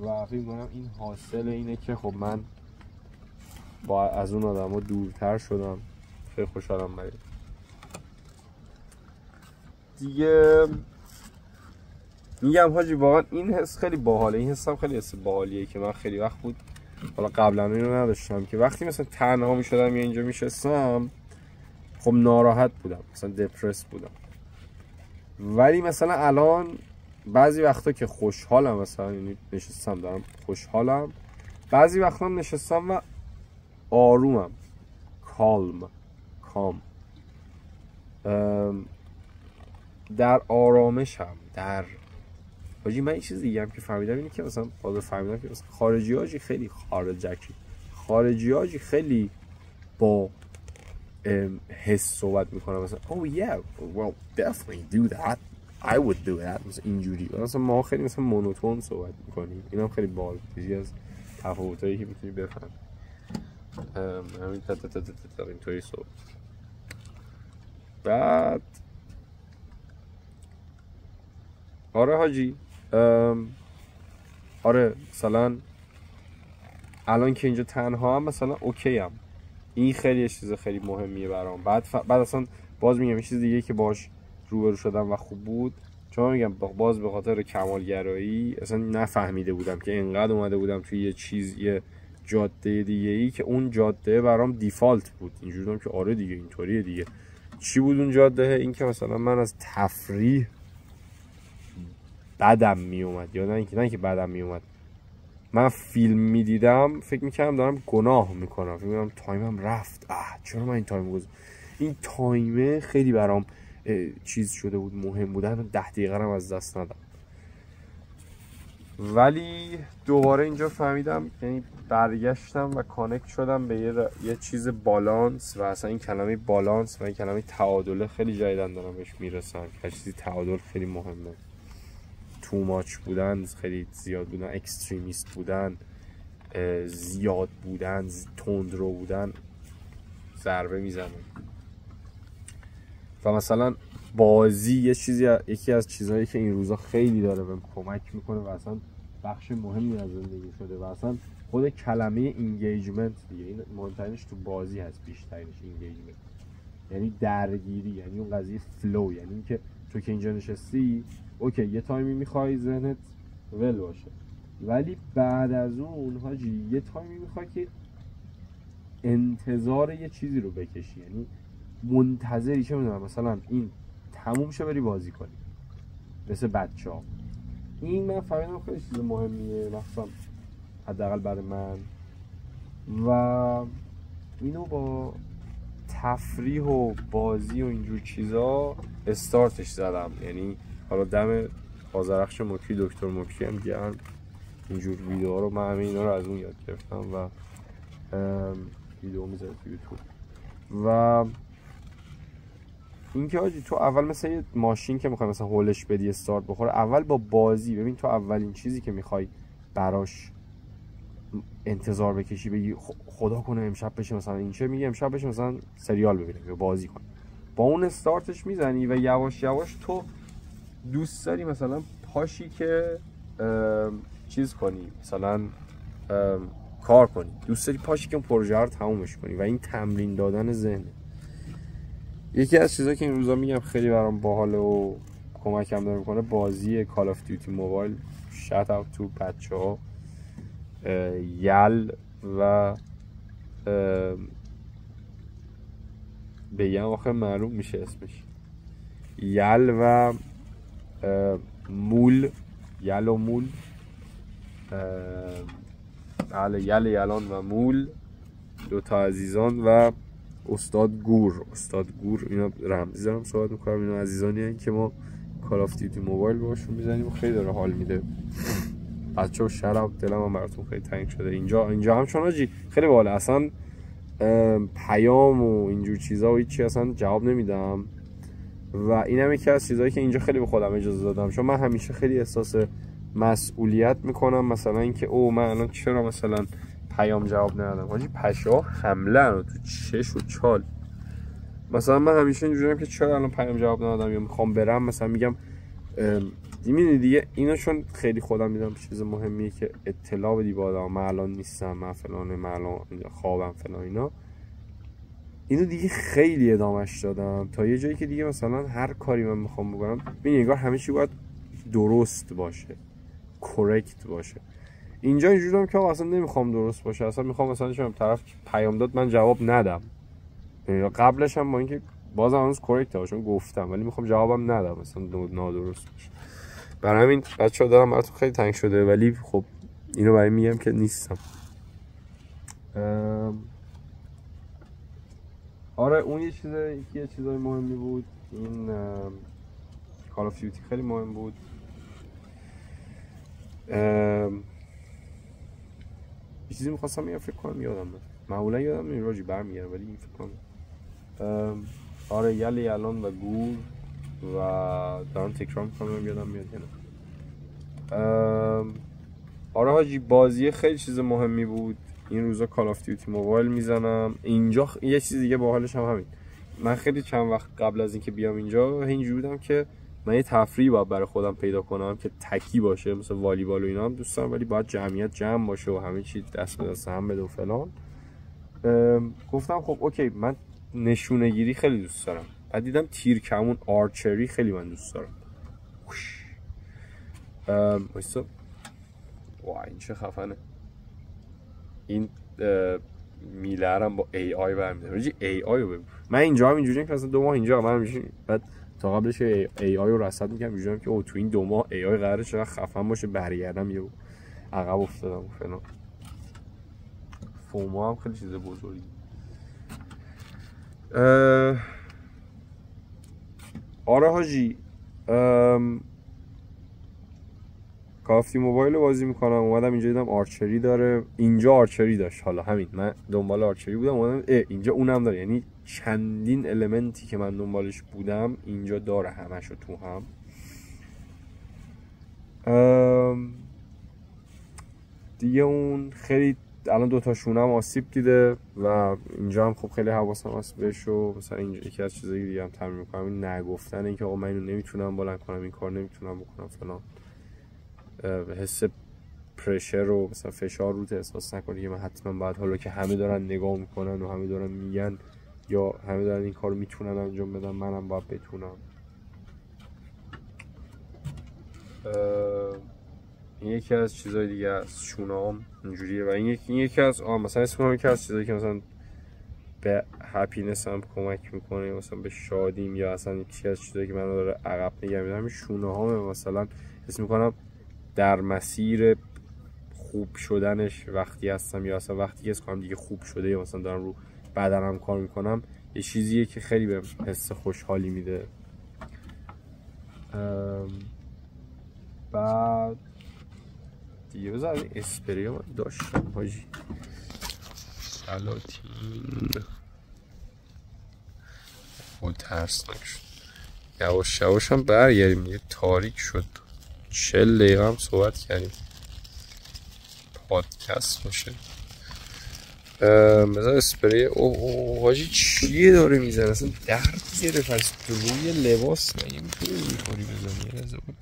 و فکر میکنم این حاصل اینه که خب من با از اون آدم ها دورتر شدم. خیلی خوشحالم برای دیگه. میگم حاجی واقعا این حس خیلی باحاله، این حسم خیلی حس باحالیه که من خیلی وقت بود حالا قبلا اینو نداشتم که وقتی مثلا تنها میشدم یا اینجا میشستم خب ناراحت بودم، مثلا دپرس بودم. ولی مثلا الان بعضی وقتا که خوشحالم، مثلا نشستم دارم خوشحالم، بعضی وقتا نشستم و آرومم، کام در آرامشم. در حاجی من این چیز دیگه هم که فهمیدم اینه که مثلا فهمیدم که مثلا خارجی خیلی با حس صحبت میکنه، مثلا oh yeah well definitely do that I would do that، مثلا اینجوری. مثلا ما خیلی مثلا مونوتون صحبت میکنیم، اینم خیلی باحال، چیزی از تفاوتایی که میتونی بفهمی. همین اینطوری صحبت. بعد آره حاجی آره مثلا الان که اینجا تنها هم مثلا اوکی هم، این خیلی چیز خیلی مهمیه برام. بعد اصلا باز میگم یه چیز دیگه که باش روبرو شدم و خوب بود، چون میگم باز به خاطر کمالگرایی اصلا نفهمیده بودم که اینقدر اومده بودم توی یه جاده دیگه ای که اون جاده برام دیفالت بود، اینجوری بودم که آره دیگه اینطوریه دیگه. چی بود اون جاده؟ این که مثلا من از تفریح بدم میومد، یا نه که بدم میومد، من فیلم میدیدم فکر میکردم دارم گناه میکنم، فکر میکردم تایمم رفت، چرا من این تایم گذاشتم. این تایمه خیلی برام چیز شده بود، مهم بودن، 10 دقیقه هم از دست ندم. ولی دوباره اینجا فهمیدم، یعنی برگشتم و کانکت شدم به یه چیز بالانس، و اصلا این کلمه بالانس و این کلمه تعادله خیلی جدیدن دارم بهش میرسم. هر چیزی تعادل خیلی مهمه. تو ماچ بودن، خیلی زیاد بودن، اکستریمیست بودن، زیاد بودن، تندرو بودن ضربه میزنه. و مثلا بازی یکی از چیزهایی که این روزا خیلی داره بهم کمک میکنه و اصلا بخش مهمی از زندگی شده، و اصلا خود کلمه اینگیجمنت دیگه، این مهمترینش تو بازی هست، بیشترینش اینگیجمنت یعنی درگیری، یعنی اون قضیه فلو، یعنی اینکه تو که اینجا نشستی اوکی یه تایمی میخوای ذهنت ول باشه، ولی بعد از اون حاجی یه تایمی میخوای که انتظار یه چیزی رو بکشی، یعنی منتظری چه میدونم مثلا این تموم شه بری بازی کنی مثل بچه‌ها. این من فهمیدم خیلی چیز مهمیه، مثلا حداقل برای من، و اینو با تفریح و بازی و اینجور چیزا استارتش زدم. یعنی حالا دم آذرخش مکی، دکتر مکی هم گرم، اینجور ویدیوها رو من همه اینا رو از اون یاد گرفتم و ویدیو میذاره تو یوتیوب. و اینکه آجی تو اول مثل یه ماشین که میخوای مثلا هولش بدی استارت بخوره، اول با بازی ببین تو اولین چیزی که میخوای براش انتظار بکشی بگی خدا کنه امشب بشه مثلا این چه میگه امشب بشه مثلا سریال ببینیم یا بازی کنیم، با اون استارتش میزنی و یواش یواش تو دوست داری مثلا پاشی که چیز کنی، مثلا کار کنی، دوست داری پاشی که پروژه رو تمومش کنی و این تمرین دادن ذهن. یکی از چیزایی که این روزا میگم خیلی برام باحاله و کمکم داره میکنه بازی کال آف دیوتی موبایل. شات اوت تو بچه‌ها یل و بگم آخه معلوم میشه اسمش، یل و مول، یل و مول، یل یلان و مول، دوتا عزیزان و استاد گور اینا رمزی دارم صحبت میکنم، اینا عزیزانی هستن که ما کال آف دیوتی موبایل باشون میزنیم و خیلی داره حال میده. بچه‌ها شراب دلم هم براتون خیلی تنگ شده. اینجا هم چون آجی خیلی باحال، اصلا پیام و اینجور چیزا و هیچی اصلا جواب نمیدم و اینم یکی از چیزایی که اینجا خیلی به خودم اجازه دادم، چون من همیشه خیلی احساس مسئولیت میکنم، مثلا اینکه او من الان چرا مثلا پیام جواب ندادم. حاجی پشا حمله تو چش و چال، مثلا من همیشه اینجوریم که چرا الان پیام جواب ندادم یا میخوام برم مثلا میگم میدونی دیگه اینو چون خیلی خودم میدونم چیز مهمیه که اطلاع بدی با آدم من الان نیستم، من فلانه، من الان خوابم فلان اینا، اینو دیگه خیلی ادامهش دادم تا یه جایی که دیگه مثلا هر کاری من میخوام بکنم ببین انگار همه چی باید درست باشه، کرکت باشه. اینجا اینجوریام که اصلا نمیخوام درست باشه، اصلا میخوام مثلا چون طرف پیام داد من جواب ندم، یا قبلش هم با اینکه بازم هنوز کرکت باشم گفتم ولی میخوام جوابم ندم مثلا نادرست باشه. برای همین بچه‌ها دارم براتون خیلی تنگ شده ولی خب اینو برای میگم که نیستم. آره اون یه چیزای مهمی بود. این کال آف دیوتی خیلی مهم بود. یه چیزی میخواستم میگم فکر کنم یادم نه، معمولا یادم نمیاد راجی برمیگردم ولی این فکر کنم آره یل یلان و گور و دارم تکرار میکنم یادم میاد یا نه. آره حاجی بازی خیلی چیز مهمی بود. این روزا کال آف دیوتی موبایل میزنم. اینجا یه چیز دیگه باحالش هم همین، من خیلی چند وقت قبل از اینکه بیام اینجا اینجوری بودم که من یه تفریحی باید برای خودم پیدا کنم که تکی باشه، مثل والیبال و اینا هم دوست دارم ولی باید جمعیت جمع باشه و همه چی دست به دست هم بده و فلان. گفتم خب اوکی من نشونه گیری خیلی دوست دارم، بعد دیدم تیر کمون آرچری خیلی من دوست دارم. وای این چه خفنه، این میلرم با ای آی برمیداره. رجی ای آی رو ببین، من اینجا هم اینجوریم که اصلا 2 ماه اینجا من همیشه بعد تا قبلش ای آی رو رصد میکنم اینجوریم که او تو این 2 ماه ای آی قراره چقدر خفن باشه، برگردم یهو عقب افتادم و فلان. فوما هم خیلی چیز بزرگی. آره حاجی کافی موبایل رو بازی میکنم، اومدم اینجا دیدم آرچری داره، اینجا آرچری داشت، حالا همین من دنبال آرچری بودم اومدم اینجا اونم داره، یعنی چندین المنتی که من دنبالش بودم اینجا داره همشو تو هم. دیگه اون خیلی الان 2 تا شونم آسیب دیده و اینجا هم خب خیلی حواسم هست بهش و مثلا اینجا یکی از چیزایی دیگه هم تمرین میکنم این نگفتن، اینکه آقا من اینو نمیتونم بلند کنم، این کار نمیتونم بکنم فلان، حس پرشر رو مثلا فشار روت احساس نکنی که من حتما باید، حالا که همه دارن نگاه میکنن و همه دارن میگن یا همه دارن این کارو میتونن انجام بدن منم باید بتونم. این یکی از چیزای دیگه از شونام اینجوریه و این یکی از مثلا اسمم یکی از چیزایی که مثلا به هپینس هم کمک میکنه، مثلا به شادیم، یا اصلا یکی از چیزایی که من داره عقب نگه میدارم شونه هامه. مثلا حس میکنم در مسیر خوب شدنش وقتی هستم، یا اصلا وقتی که اسم دیگه خوب شده، یا مثلا دارم رو بدنم کار میکنم، یه چیزیه که خیلی به حس خوشحالی میده. بعد دیگه بذار این اسپری ها من داشتم حاجی، سلاتین خود ترسناک شد. یواش یواش هم برگردیم دیگه، تاریک شد. 40 دقیقه هم صحبت کردیم، پادکست باشه. بذار اسپری حاجی چیه داره میزنه اصلا، درد گرفت از روی لباس. مگه میتونی میخوری بزنی؟ یه لحظه بود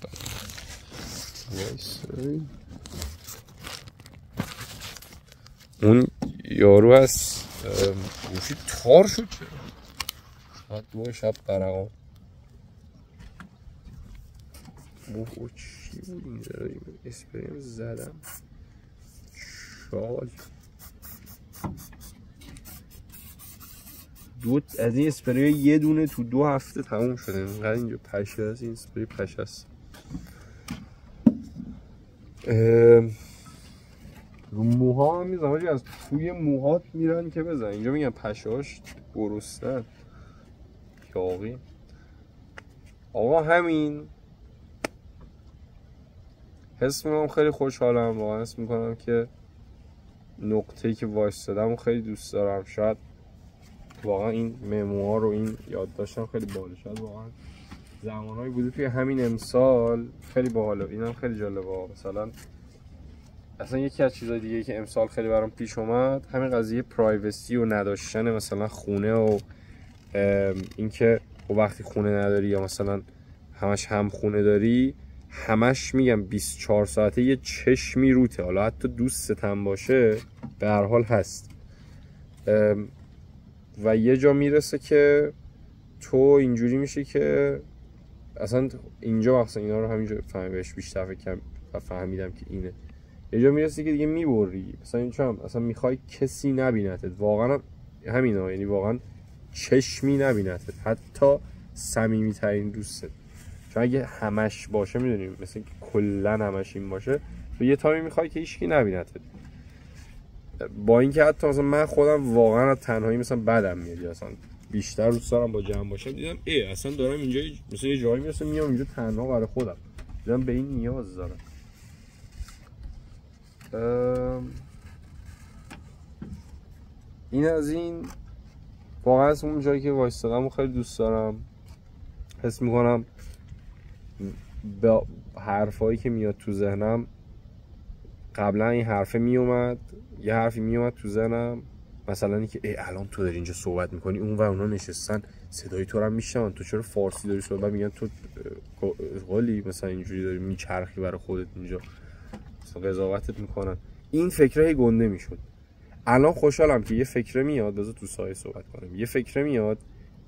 اون یارو از گوشی تار شد چرا؟ شاید 2 شب برقام اوه چی بود اینجا داریم؟ اسپریم زدم شال از این اسپری یه دونه تو 2 هفته تموم شده. اینقدر اینجا پشه هست، این اسپری پشه هست. رو موها هم میزن حاجی، از توی موهات میرن که بزن. اینجا میگن پشهاش گرستن یاقی. آقا همین حس میکنم خیلی خوشحالم واقعا. حس میکنم که نقطه‌ای که وایستادم خیلی دوست دارم. شاید واقعا این مموار رو این یادداشتم خیلی باحال. شاید واقعا زمانهایی بوده توی همین امسال خیلی باحاله. اینم خیلی جالبه. مثلا اصلا یکی از چیزای دیگه که امسال خیلی برام پیش اومد همین قضیه پرایوسی و نداشتن مثلا خونه و اینکه وقتی خونه نداری یا مثلا همش هم خونه داری، همش میگم 24 ساعته یه چشمی روته، حالا حتی دوستت هم باشه به هر حال هست. و یه جا میرسه که تو اینجوری میشه که اصلا اینجا مثلا اینا رو همینجا فهمیدم بیشتر فکر و فهمیدم که اینه. یه جا میرسی که دیگه میبری مثلا این چم اصلا میخوای کسی نبینتت، واقعا همینا، یعنی واقعا چشمی نبینتت، حتی صمیمی ترین دوستت. چون اگه همش باشه میدونیم مثلا کلا همش این باشه، تو یه تایمی میخوای که هیچکی نبینتت. با اینکه حتی مثلا من خودم واقعا از تنهایی مثلا بدم میاد، اصلا بیشتر دوست دارم با جمع باشم. دیدم اصلا دارم اینجا مثلا یه جایی میرسه میام اینجا تنها برای خودم، دیدم به این نیاز دارم. این از این واقعا از اون جایی که وایستادم و خیلی دوست دارم. حس میکنم با حرفایی که میاد تو ذهنم، قبلا این حرفه میومد، یه حرفی میومد تو ذهنم مثلا اینکه الان تو داری اینجا صحبت میکنی، اون و اونا نشستن صدای تو رو میشنون، تو چرا فارسی داری صحبت میگن، تو قولی مثلا اینجوری داری میچرخی برای خودت اینجا، مثلا قضاوتت میکنن. این فکره گنده میشد. الان خوشحالم که یه فکره میاد، بذار تو سایه صحبت کنم، یه فکره میاد،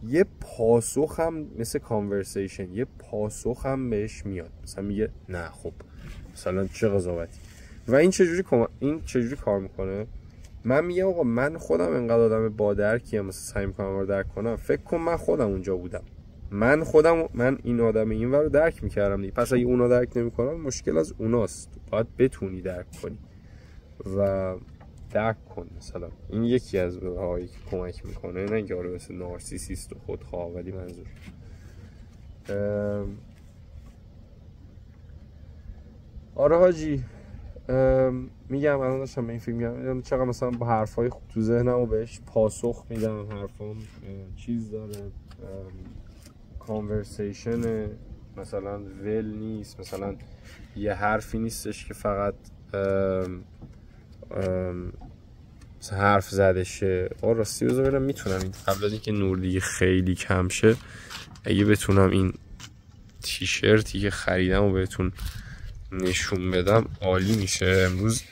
یه پاسخ هم مثل کانورسیشن، یه پاسخ هم بهش میاد، مثلا میگه نه خب مثلا چه قضاوتی. و این چجوری کار میکنه؟ من میگم آقا من خودم انقدر آدم با درکیم، مثلا سعی میکنم رو درک کنم. فکر کن من خودم اونجا بودم، من این آدم این رو درک میکردم دیگه. پس اگه اونا درک نمیکنن مشکل از اوناست، باید بتونی درک کنی و درک کن. مثلا این یکی از راهایی که کمک میکنه، نه اینکه آره مثل نارسیسیست و خودخواه، ولی منظور آره حاجی میگم الان داشتم به این فیلم میگم چقدر مثلا با حرفای خوب تو ذهنم و بهش پاسخ میدم، حرفام چیز داره، کانورسیشن مثلا ول نیست، مثلا یه حرفی نیستش که فقط مثلا حرف زده شه. راستی بذار ببینم میتونم این قبل از اینکه نور دیگه خیلی کم شه اگه بتونم این تیشرتی که خریدم و بهتون نشون بدم عالی میشه. امروز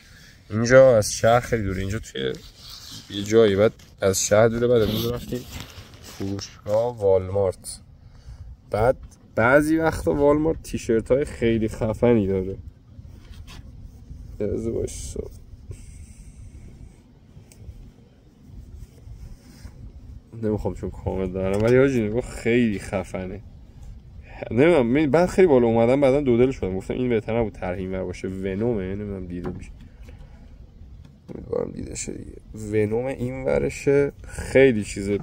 اینجا از شهر خیلی دوره، اینجا توی یه جایی بعد از شهر دوره. بعد امروز رفتیم فروشگاه والمارت. بعد بعضی وقتا والمارت تیشرت های خیلی خفنی داره. یه باش نمیخوام چون کامل دارم، ولی حاجی نگاه خیلی خفنه. نمیدونم بعد خیلی بالا اومدم، بعدا دو دل شدم گفتم این بهتر نبود طرح اینور باشه. ونومه، نمیدونم دیده میشه، امیدوارم دیده شه دیگه. ونوم این ورشه، خیلی چیزه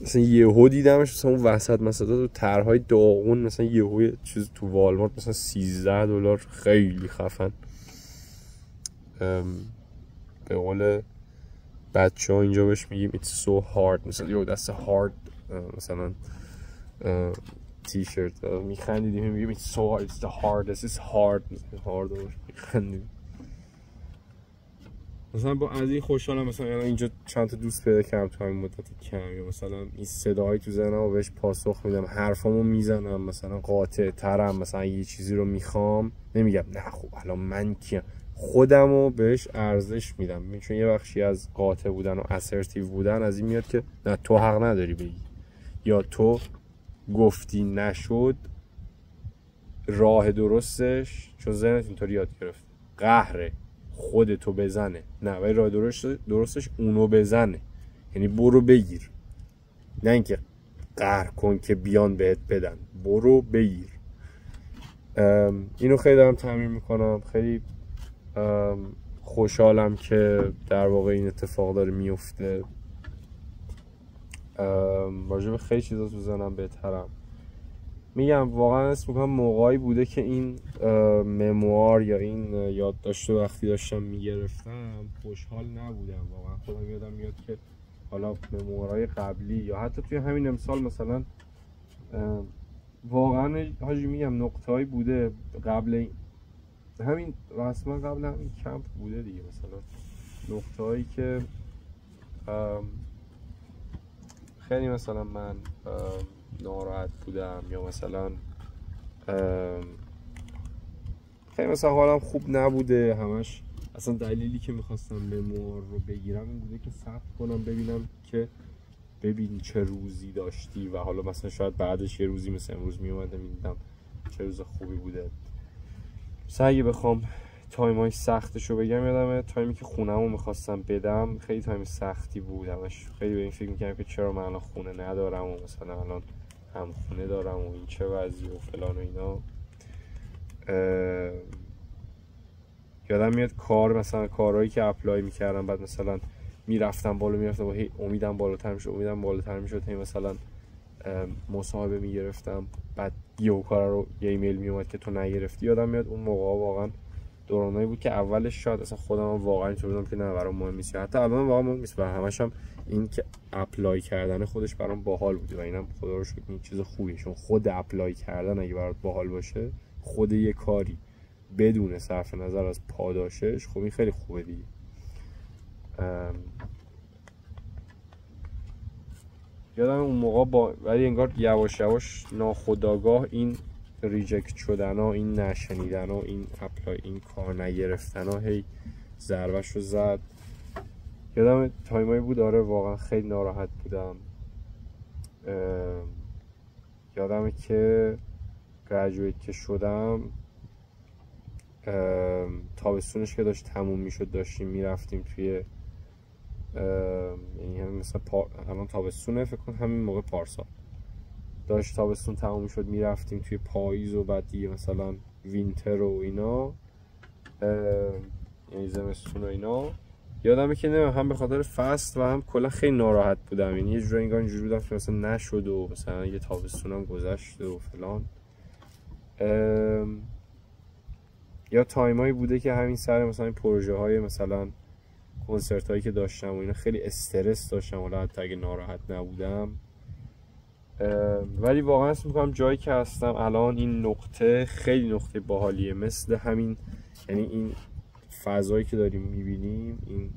مثلا یهو دیدمش مثلا اون وسط مثلا تو طرحهای داغون، مثلا یهو چیز تو والمارت مثلا $13 خیلی خفن. به قول بچه ها اینجا بهش میگیم it's so hard، مثلا یو that's a hard مثلا تیشرت میخندیدیم میگیم it's so hard it's the hardest it's hard hard میخندیدیم. مثلا با از این خوشحالم مثلا اینجا چند تا دوست پیدا کردم تو همین مدت کم، یا مثلا این صداهایی تو ذهنم و بهش پاسخ میدم، حرفامو میزنم مثلا قاطع ترم، مثلا یه چیزی رو میخوام نمیگم نه خب الان من کیم، خودمو بهش ارزش میدم، چون یه بخشی از قاطع بودن و اسرتیو بودن از این میاد که نه تو حق نداری بگی، یا تو گفتی نشد راه درستش، چون ذهنت اینطوری یاد گرفت قهره خودتو بزنه، نه ولی راه درستش اونو بزنه، یعنی برو بگیر، نه اینکه قهر کن که بیان بهت بدن، برو بگیر. اینو خیلی دارم تمرین میکنم، خیلی خوشحالم که در واقع این اتفاق داره میفته. راجع به خیلی چیزا تو ذهنم بهترم، میگم واقعا اسم میکنم موقعی بوده که این مموار یا این یادداشت رو وقتی داشتم میگرفتم خوشحال نبودم واقعا. خودم یادم میاد که حالا مموارهای قبلی یا حتی توی همین امسال مثلا واقعا حاجی میگم نقطه‌ای بوده قبل همین رسما قبل همین کمپ بوده دیگه، مثلا نقطه‌ای که خیلی مثلا من ناراحت بودم یا مثلا خیلی مثلا حالم خوب نبوده، همش اصلا دلیلی که میخواستم مموار رو بگیرم این بوده که ثبت کنم ببینم که ببین چه روزی داشتی و حالا مثلا شاید بعدش یه روزی مثل امروز میومدم میدیدم چه روز خوبی بوده. مثلا اگه بخوام تایمای سختش رو بگم، یادمه تایمی که خونه‌مو میخواستم بدم خیلی تایم سختی بود، همش خیلی به این فکر میکردم که چرا من الان خونه ندارم و مثلا الان هم خونه دارم و این چه وضعی و فلان و اینا. یادم میاد کار مثلا کارهایی که اپلای میکردم بعد مثلا میرفتم بالا میرفتم و هی امیدم بالاتر میشد هی مثلا مصاحبه میگرفتم، بعد یه کارا رو یه ایمیل میومد که تو نگرفتی. یادم میاد اون موقع واقعا دورانایی بود که اولش شاید اصلا خودم واقعا اینطور بودم که نه برام مهم نیست، حتی الان واقعا مهم نیست، همش هم این که اپلای کردن خودش برام باحال بود و اینم خدا رو شکر این چیز خوبیه، چون خود اپلای کردن اگه برات باحال باشه، خود یه کاری بدون صرف نظر از پاداشش، خب این خیلی خوبه دیگه. یادم اون موقع ولی انگار یواش یواش ناخودآگاه این ریجکت شدن ها، این نشنیدن ها، این اپلای، این کار نگرفتن ها هی ضربش رو زد. یادم تایمایی بود آره واقعا خیلی ناراحت بودم. یادمه که گریجویت که شدم تابستونش که داشت تموم میشد داشتیم میرفتیم توی یعنی همین مثلا الان تابستونه فکر کنم همین موقع پارسال داشت تابستون تموم میشد میرفتیم توی پاییز و بعد دیگه مثلا وینتر و اینا یعنی زمستون و اینا. یادمه که نه هم به خاطر فصل و هم کلا خیلی ناراحت بودم، یعنی یه جوری انگار اینجوری بودم که مثلا نشد و مثلا یه تابستونم گذشته و فلان. یا تایمایی بوده که همین سر مثلا پروژه های مثلا کنسرت هایی که داشتم و اینا خیلی استرس داشتم، حالا حتی اگه ناراحت نبودم. ولی واقعا اسم میکنم جایی که هستم الان این نقطه خیلی نقطه باحالیه، مثل همین یعنی این فضایی که داریم میبینیم، این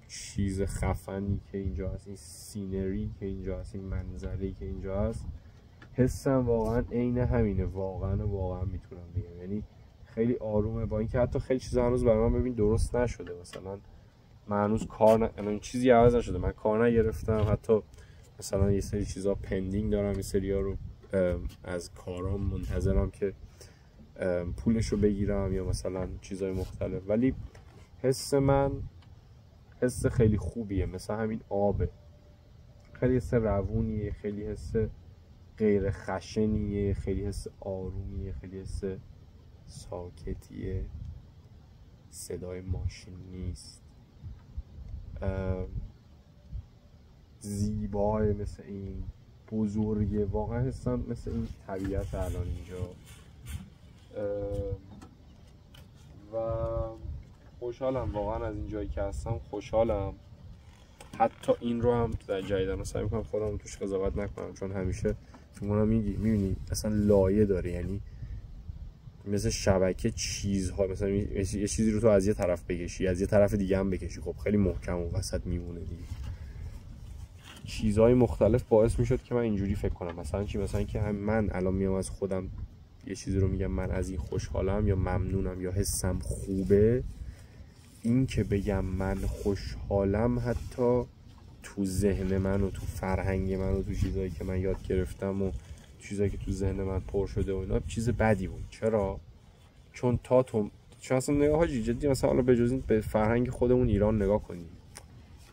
چیز خفنی که اینجا هست، این سینری که اینجا هست، این منظری که اینجا هست، حسم واقعا عین همینه، واقعا میتونم بگم، یعنی خیلی آرومه، با اینکه حتی خیلی چیزا هنوز برای من ببین درست نشده، مثلا من هنوز الان چیزی عوض نشده، من کار نگرفتم، حتی مثلا یه سری چیزا پندینگ دارم، یه سری‌ها رو از کارام منتظرم که پولشو بگیرم یا مثلا چیزای مختلف، ولی حس من حس خیلی خوبیه، مثل همین آبه، خیلی حس روونیه، خیلی حس غیر خشنیه، خیلی حس آرومیه، خیلی حس ساکتیه، صدای ماشین نیست، زیباه، مثل این بزرگه، واقعا حسم مثل این طبیعت الان اینجا. و خوشحالم واقعا از این جایی که هستم، خوشحالم. حتی این رو هم در جدیدن سعی میکنم خودم توش قضاوت نکنم، چون همیشه فیلمونا میبینی اصلا لایه داره، یعنی مثل شبکه چیزها، مثلا یه چیزی رو تو از یه طرف بکشی از یه طرف دیگه هم بکشی، خب خیلی محکم و وسط میمونه دیگه. چیزهای مختلف باعث میشد که من اینجوری فکر کنم، مثلا چی، مثلا که من الان میام از خودم یه چیزی رو میگم من از این خوشحالم یا ممنونم یا حسم خوبه، این که بگم من خوشحالم حتی تو ذهن من و تو فرهنگ من و تو چیزایی که من یاد گرفتم و چیزایی که تو ذهن من پر شده و اینا چیز بدی بود. چرا؟ چون چون اصلا نگاه حاجی جدی، مثلا حالا بجز این به فرهنگ خودمون ایران نگاه کنیم،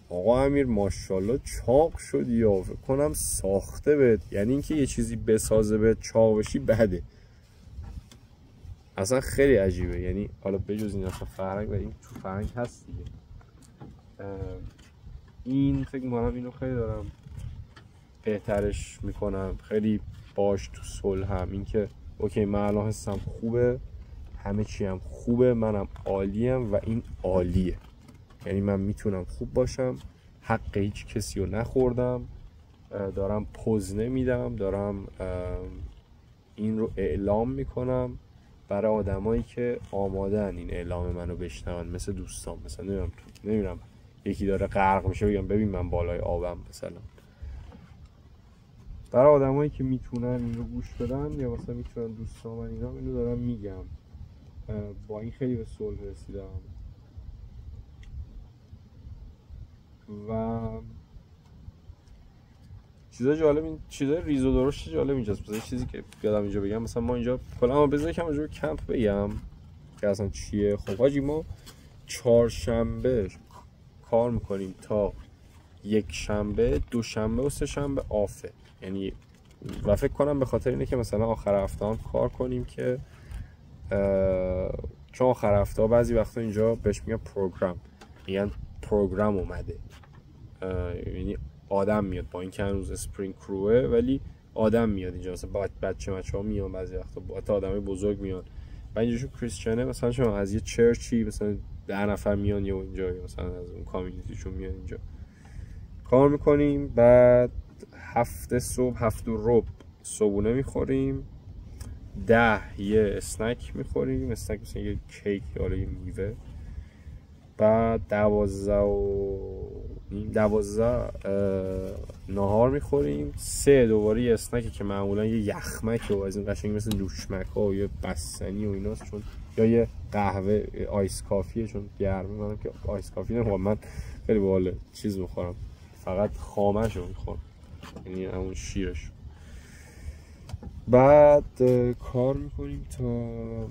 آقا امیر ماشاءالله چاق شدی یا فکر کنم ساخته بهت، یعنی اینکه یه چیزی بسازه بهت چاق بشی بده، اصلا خیلی عجیبه. یعنی حالا بجز این اصلا فرهنگ و این تو فرهنگ هست دیگه. این فکر میکنم اینو خیلی دارم بهترش میکنم، خیلی باش تو صلحم، این که اوکی من الان حسم خوبه، همه چی هم خوبه، منم عالیم و این عالیه، یعنی من میتونم خوب باشم، حق هیچ کسی رو نخوردم، دارم پوز نمیدم، دارم این رو اعلام میکنم برای آدمایی که آمادن این اعلام منو بشنون، مثل دوستان، مثلا نمیدونم یکی داره غرق میشه بگم ببین من بالای آبم، مثلا برای آدمایی که میتونن این رو گوش بدن یا مثلا میتونن دوستان من اینا، اینو دارم میگم. با این خیلی به صلح رسیدم و چیزای جالب، این چیزای ریز و درشت جالب اینجاست. مثلا چیزی که یادم اینجا بگم، مثلا ما اینجا کلا بذار یکم راجع به کمپ بگم که اصلا چیه. خب حاجی ما چهارشنبه کار میکنیم تا یک شنبه، دوشنبه و سه شنبه آفه، یعنی و فکر کنم به خاطر اینه که مثلا آخر هفته هم کار کنیم که چون آخر هفته بعضی وقتا اینجا بهش میگن پروگرام اومده، یعنی آدم میاد، با این که هنوز اسپرینگ کروه ولی آدم میاد اینجا، مثلا بچه ها میان، بعضی وقتا با آدمای بزرگ میان و اینجاشون کریستیانه، مثلا شما از یه چرچی مثلا 10 نفر میان یا اینجا، مثلا از اون کامیونیتیشون میان اینجا کار میکنیم. بعد هفته صبح 7:15 صبحونه میخوریم، 10 یه اسنک میخوریم، اسنک مثلا یه کیک یا یه میوه، بعد 12 نهار میخوریم، 3 دوباره یه اسنکی که معمولا یه یخمک و از این قشنگ مثل نوشمک ها و یه بستنی و ایناست، چون یا یه قهوه آیس کافیه چون گرمه، منم که آیس کافی نمیخورم، من خیلی باحال چیز میخورم، فقط خامش رو میخورم، یعنی همون شیرش. بعد کار میکنیم تا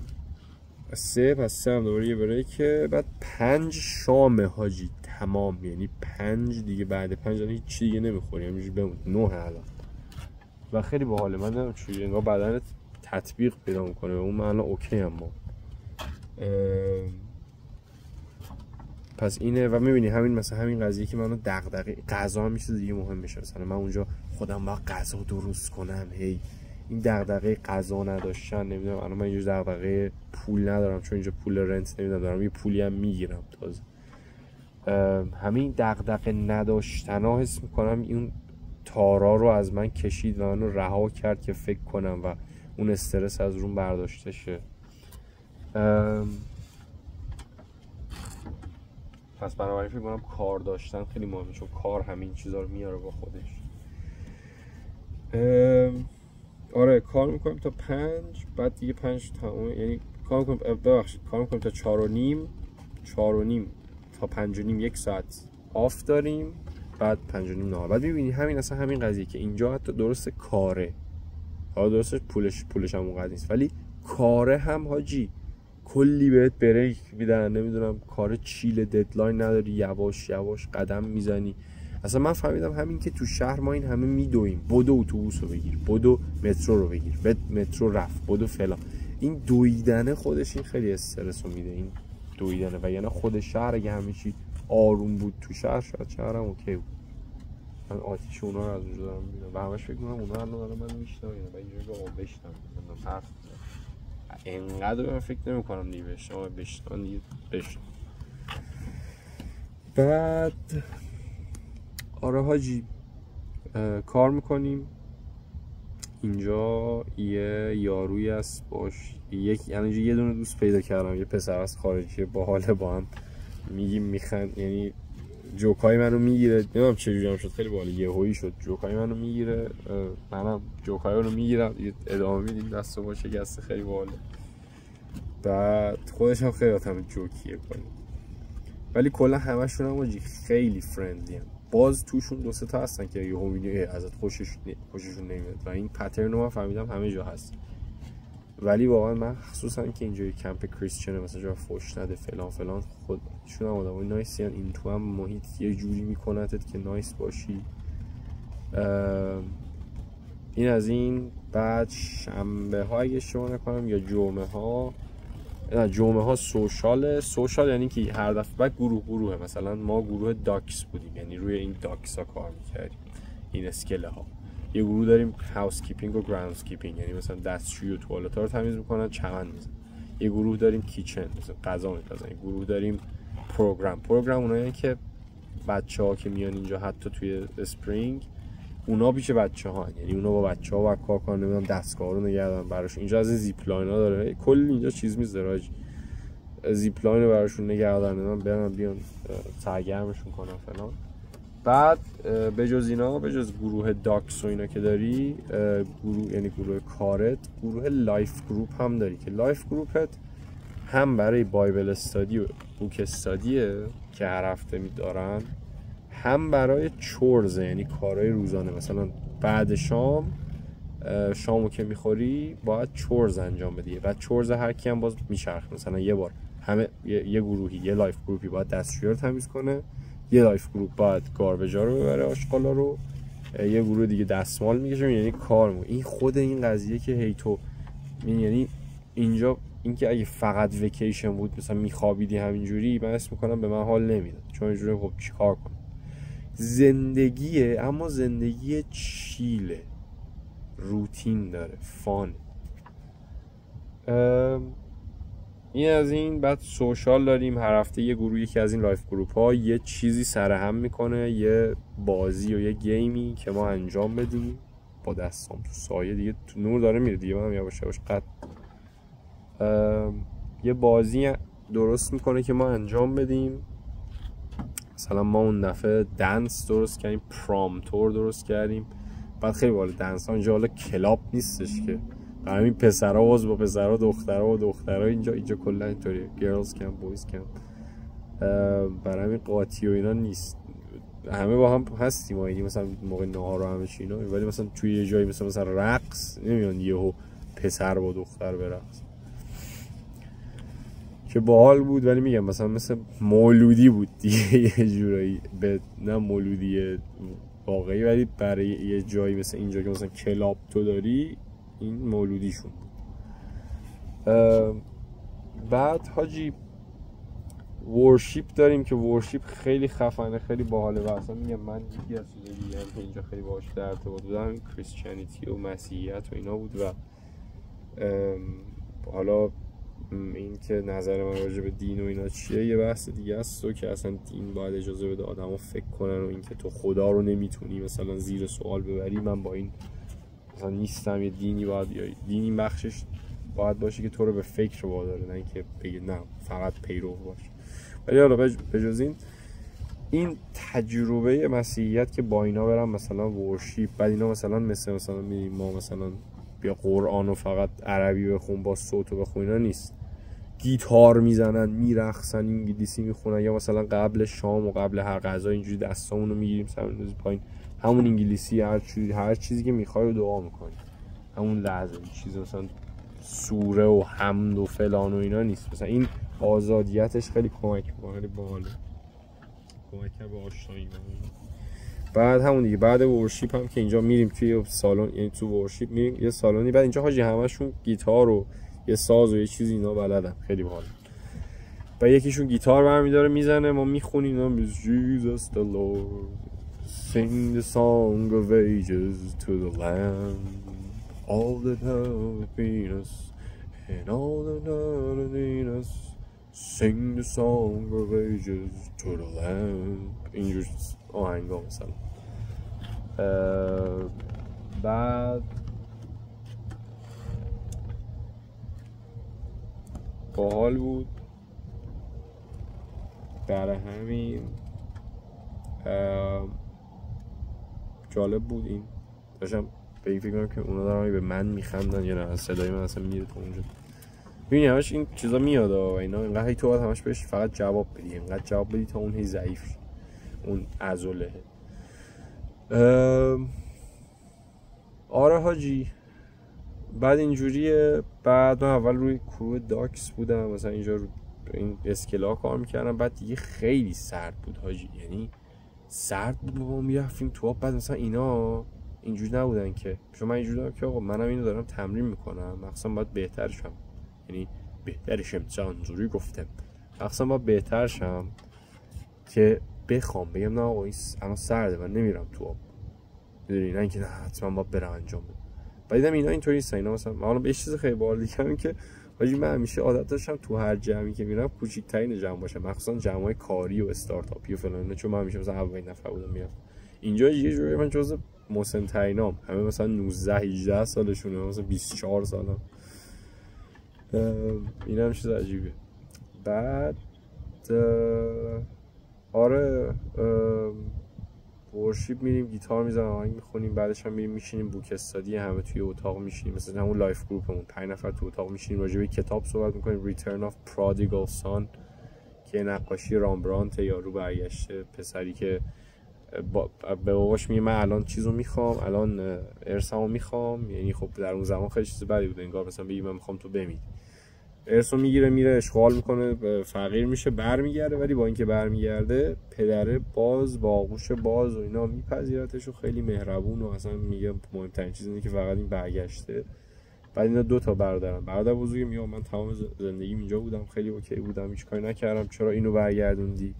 3، پس 3 هم دوباره یه بریکه، بعد 5 شام حاجی تمام، یعنی 5 دیگه، بعد 5 هیچ چی دیگه نمیخوریم، همینجوری بمون 9 الان و خیلی باحاله. من نمیدونم چجوری انگار بدنت تطبیق پیدا میکنه، اون من الان اوکی ام ما. پس اینه و میبینی همین مثلا همین قضیه که منو دغدغه غذا هم میشه دیگه مهم میشه، مثلا من اونجا خودم با غذا درست کنم، هی این دغدغه غذا نداشتن، نمیدونم الان من اینجا دغدغه پول ندارم چون اینجا پول رنت نمیدونم دارم، یه پولی هم میگیرم تازه. همین دغدغه نداشتنا حس میکنم این تارا رو از من کشید و منو رها کرد که فکر کنم و اون استرس از روم برداشته شه. پس بنابراین فکر کنم کار داشتن خیلی مهمه، چون کار همین چیزا رو میاره با خودش. آره کار میکنیم تا 5، بعد دیگه 5 تمام، یعنی کار میکنیم کار میکنیم تا 4:30 تا 5:30 1 ساعت آف داریم، بعد 5:30 نهار. بعد میبینی همین اصلا همین قضیه که اینجا حتی درست کاره، حالا درست پولش هم اونقدر نیست ولی کاره هم حاجی، کلی بهت بریک میدن، نمیدونم کار چیل ددلاین نداری، یواش یواش قدم میزنی. اصلا من فهمیدم همین که تو شهر ما این همه میدویم، بدو اتوبوس رو بگیر، بدو مترو رو بگیر، مترو رفت، بدو فلان، این دویدنه خودش این خیلی استرس رو میده، این دویدنه. و یعنی خود شهر اگه همه چی آروم بود تو شهر، شاید شهرم اوکی بود. من آتیش اونا رو از اونجا دارم میبینم و همش فکر میکنم اونا الان من میشنم و اینجوری به آب بشنم من حرف اینقدر من فکر نمی کنم دیگه بشنم دیگه بشنم. بعد آره حاجی کار میکنیم اینجا. یه یارویی هست باش یعنی یه دونه دوست پیدا کردم، یه پسر از خارجی باحاله، با هم میگیم میخند، یعنی جوکای منو میگیره، نمیدونم چجوری هم شد خیلی باحال، یهویی شد جوکای منو میگیره، منم جوکای رو میگیرم، ادامه میدیم دست و باشه گسته، خیلی باحاله. بعد خودش هم خیلی آدم جوکیه کنه، ولی کلا همشون هم خیلی فرندلی هم. باز توشون دو سه تا هستن که یهو میبینی ازت خوششون نمیاد و این پترن رو من فهمیدم همه جا هست. ولی واقعا من خصوصا که اینجا کمپ کریسچنه مثلا جا فوش نده فلان فلان، خودشون هم آدمای نایسی ان، این تو هم محیط یه جوری میکنتت که نایس باشی. این از این. بعد شنبه ها اگه اشتباه نکنم یا جمعه ها سوشال یعنی که هر دفعه بعد گروهه، مثلا ما گروه داکس بودیم، یعنی روی این داکس ها کار میکردیم، این اسکله ها. یه گروه داریم هاوس کیپینگ و گراوند کیپینگ، یعنی مثلا دستشویی و توالت ها رو تمیز میکنن، چمن میزنن. یه گروه داریم کیچن، مثلا غذا میپزن. یه گروه داریم پروگرام اونایی که بچه‌ها که میان اینجا حتی توی اسپرینگ اونا پیش بچه‌ها، یعنی اونا با بچه‌ها و کار کنن، نمیدونم دستگاه رو نگردن براش. اینجا از زیپ لاین‌ها داره، کلی اینجا چیز میذاره، زیپ لاین رو براشون نگردن، نمیدونم برن بیان سرگرمشون کنن فلان. بعد بجز اینا، بجز گروه داکس و اینا که داری، گروه یعنی گروه کارت، گروه لایف گروپ هم داری که لایف گروپت هم برای بایبل استادی و بوک استادیه که هر هفته میدارن، هم برای چورز یعنی کارهای روزانه. مثلا بعد شامو که میخوری باید چورز انجام بدی. بعد چورز هر کی هم باز میچرخه، مثلا یه بار همه یه گروهی، یه لایف گروپی باید دستشویی رو تمیز کنه، یه لایف گروپ باید گاربیجا رو ببره، آشغالا رو، یه گروه دیگه دستمال میکشه، یعنی کار این خود این قضیه که هی تو یعنی اینجا اینکه اگه فقط ویکیشن بود مثلا میخوابیدی همینجوری، من اسم میکنم به من حال نمیداد، چون اینجوری خب چیکار کنم. زندگیه، اما زندگی چیله، روتین داره، فان. این از این. بعد سوشال داریم، هر هفته یه گروه، یکی از این لایف گروپ ها یه چیزی سرهم میکنه، یه بازی و یه گیمی که ما انجام بدیم با دستام تو سایه دیگه، تو نور داره میره دیگه، منم یواش یواش قد یه بازی درست میکنه که ما انجام بدیم. مثلا ما اون دفعه دنس درست کردیم، پرامتور درست کردیم. بعد خیلی بالا دنس ها اینجا حالا کلاب نیستش که برای همین پسرها باز با پسرها، دخترها با دخترها، اینجا کلا اینطوریه، گرلز کمپ بویز کمپ، برای همین قاطی و اینا نیست، همه با هم هستیم و اینی مثلا موقع نهار و همه چی اینا. ولی مثلا توی یه جایی مثلا رقص نمیان یهو پسر با دختر برقص که باحال بود. ولی میگم مثلا مثل مولودی بود دیگه یه جورایی، نه مولودی واقعی، ولی برای یه جایی مثل اینجا که مثلا کلاب تو داری، این مولودیشون بود. بعد حاجی ورشیپ داریم که ورشیپ خیلی خفنه، خیلی باحاله. و اصلا میگم من یکی از چیزایی دیگه که اینجا خیلی باهاش در ارتباط بودم کریسچنیتی و مسیحیت و اینا بود. و حالا این که نظر من راجع به دین و اینا چیه یه بحث دیگه است، و که اصلا دین باید اجازه بده آدمو فکر کنن، و این که تو خدا رو نمیتونی مثلا زیر سوال ببری. من با این مثلا نیستم. یه دینی باید، یا دینی بخشش باید باشه که تو رو به فکر واداره، نه اینکه بگی نه فقط پیرو باش. ولی حالا بجز این تجربه مسیحیت که با اینا برم مثلا ورشیپ، بعد اینا مثلا مثلا میریم ما مثلا بیا قرآن و فقط عربی بخون با صوت و بخون، اینا نیست. گیتار میزنن، میرقصن، انگلیسی میخونن، یا مثلا قبل شام و قبل هر غذا اینجوری دستامونو میگیریم سرمون پایین، همون انگلیسی هر چیزی که میخوای رو دعا میکنی همون لحظه. چیز مثلا سوره و حمد و فلان و اینا نیست. مثلا این آزادیتش خیلی کمک میکنه، خیلی باحاله، کمک کرد به آشنایی. بعد همون دیگه بعد ورشیپ هم که اینجا میریم توی سالن، یعنی تو ورشیپ میریم یه سالنی، بعد اینجا حاجی همشون گیتار و یه ساز و یه چیزی اینا بلدن، خیلی باحال. و یکیشون گیتار برمی‌داره میزنه، ما میخونیم اینا Jesus the Lord sing the song of ages to the land all that have been us and all that have been us sing the song of ages to the land. اینجور آهنگا مثلا. بعد باحال بود. برای همین جالب بود. این داشتم به این فکر کنم که اونا دارن به من میخندن یا نه، صدای من اصلا میره تو اونجا. ببینی همش این چیزا میاد و اینا، اینقدر هی تو باید همش بهش فقط جواب بدی، اینقدر جواب بدی تا اون هی ضعیف شه، اون عضله. آره حاجی. بعد اینجوریه. بعد من اول روی کرو داکس بودم مثلا اینجا رو این اسکلا کار میکردم. بعد دیگه خیلی سرد بود حاجی، یعنی سرد بود. ما میرفتیم تو آب. بعد مثلا اینا اینجوری نبودن که چون من اینجوری دارم که آقا منم اینو دارم تمرین میکنم، مخصوصا باید بهتر شم، یعنی بهترشم چندجوری گفتم، مخصوصا باید بهتر شم که بخوام بگم نه آقا این الان سرده من نمیرم تو آب، میدونی، نه اینکه نه حتما باید برم انجام بدم. بعد دیدم اینا اینطوری نیستن. اینا مثلا حالا یه چیز خیلی باحال دیگه این که حاجی من همیشه عادت داشتم تو هر جمعی که میرم کوچیک‌ترین جمع باشه، مخصوصا جمع‌های کاری و استارتاپی و فلان، چون من همیشه مثلا اولین نفر بودم میرم. اینجا یه جوری من جزء مسن‌ترینام، همه مثلا 19 18 سالشونه، مثلا 24 سالم. این هم چیز عجیبه. بعد آره ورشیپ میریم گیتار میزنیم آهنگ میخونیم، بعدش هم میریم میشینیم بوک استادی، همه توی اتاق میشینیم مثلا همون لایف گروپمون 5 نفر تو اتاق میشینیم راجع به کتاب صحبت میکنیم. Return of Prodigal Son که نقاشی رامبرانت، یارو برگشته پسری که به باباش میگه من الان چیزو میخوام، الان ارثمو میخوام، یعنی خب در اون زمان خیلی چیز بدی بود، انگار مثلا بگی من میخوام تو بمیری. ارثو میگیره میره اشغال میکنه، فقیر میشه، برمیگرده، ولی با اینکه برمیگرده پدره باز با آغوش باز و اینا میپذیرتش و خیلی مهربون و اصلا میگه مهمترین چیز اینه که فقط این برگشته. بعد اینا 2 تا برادرن. برادر بزرگی میگه من تمام زندگیم اینجا بودم، خیلی اوکی بودم، هیچ کاری نکردم، چرا اینو برگردوندی؟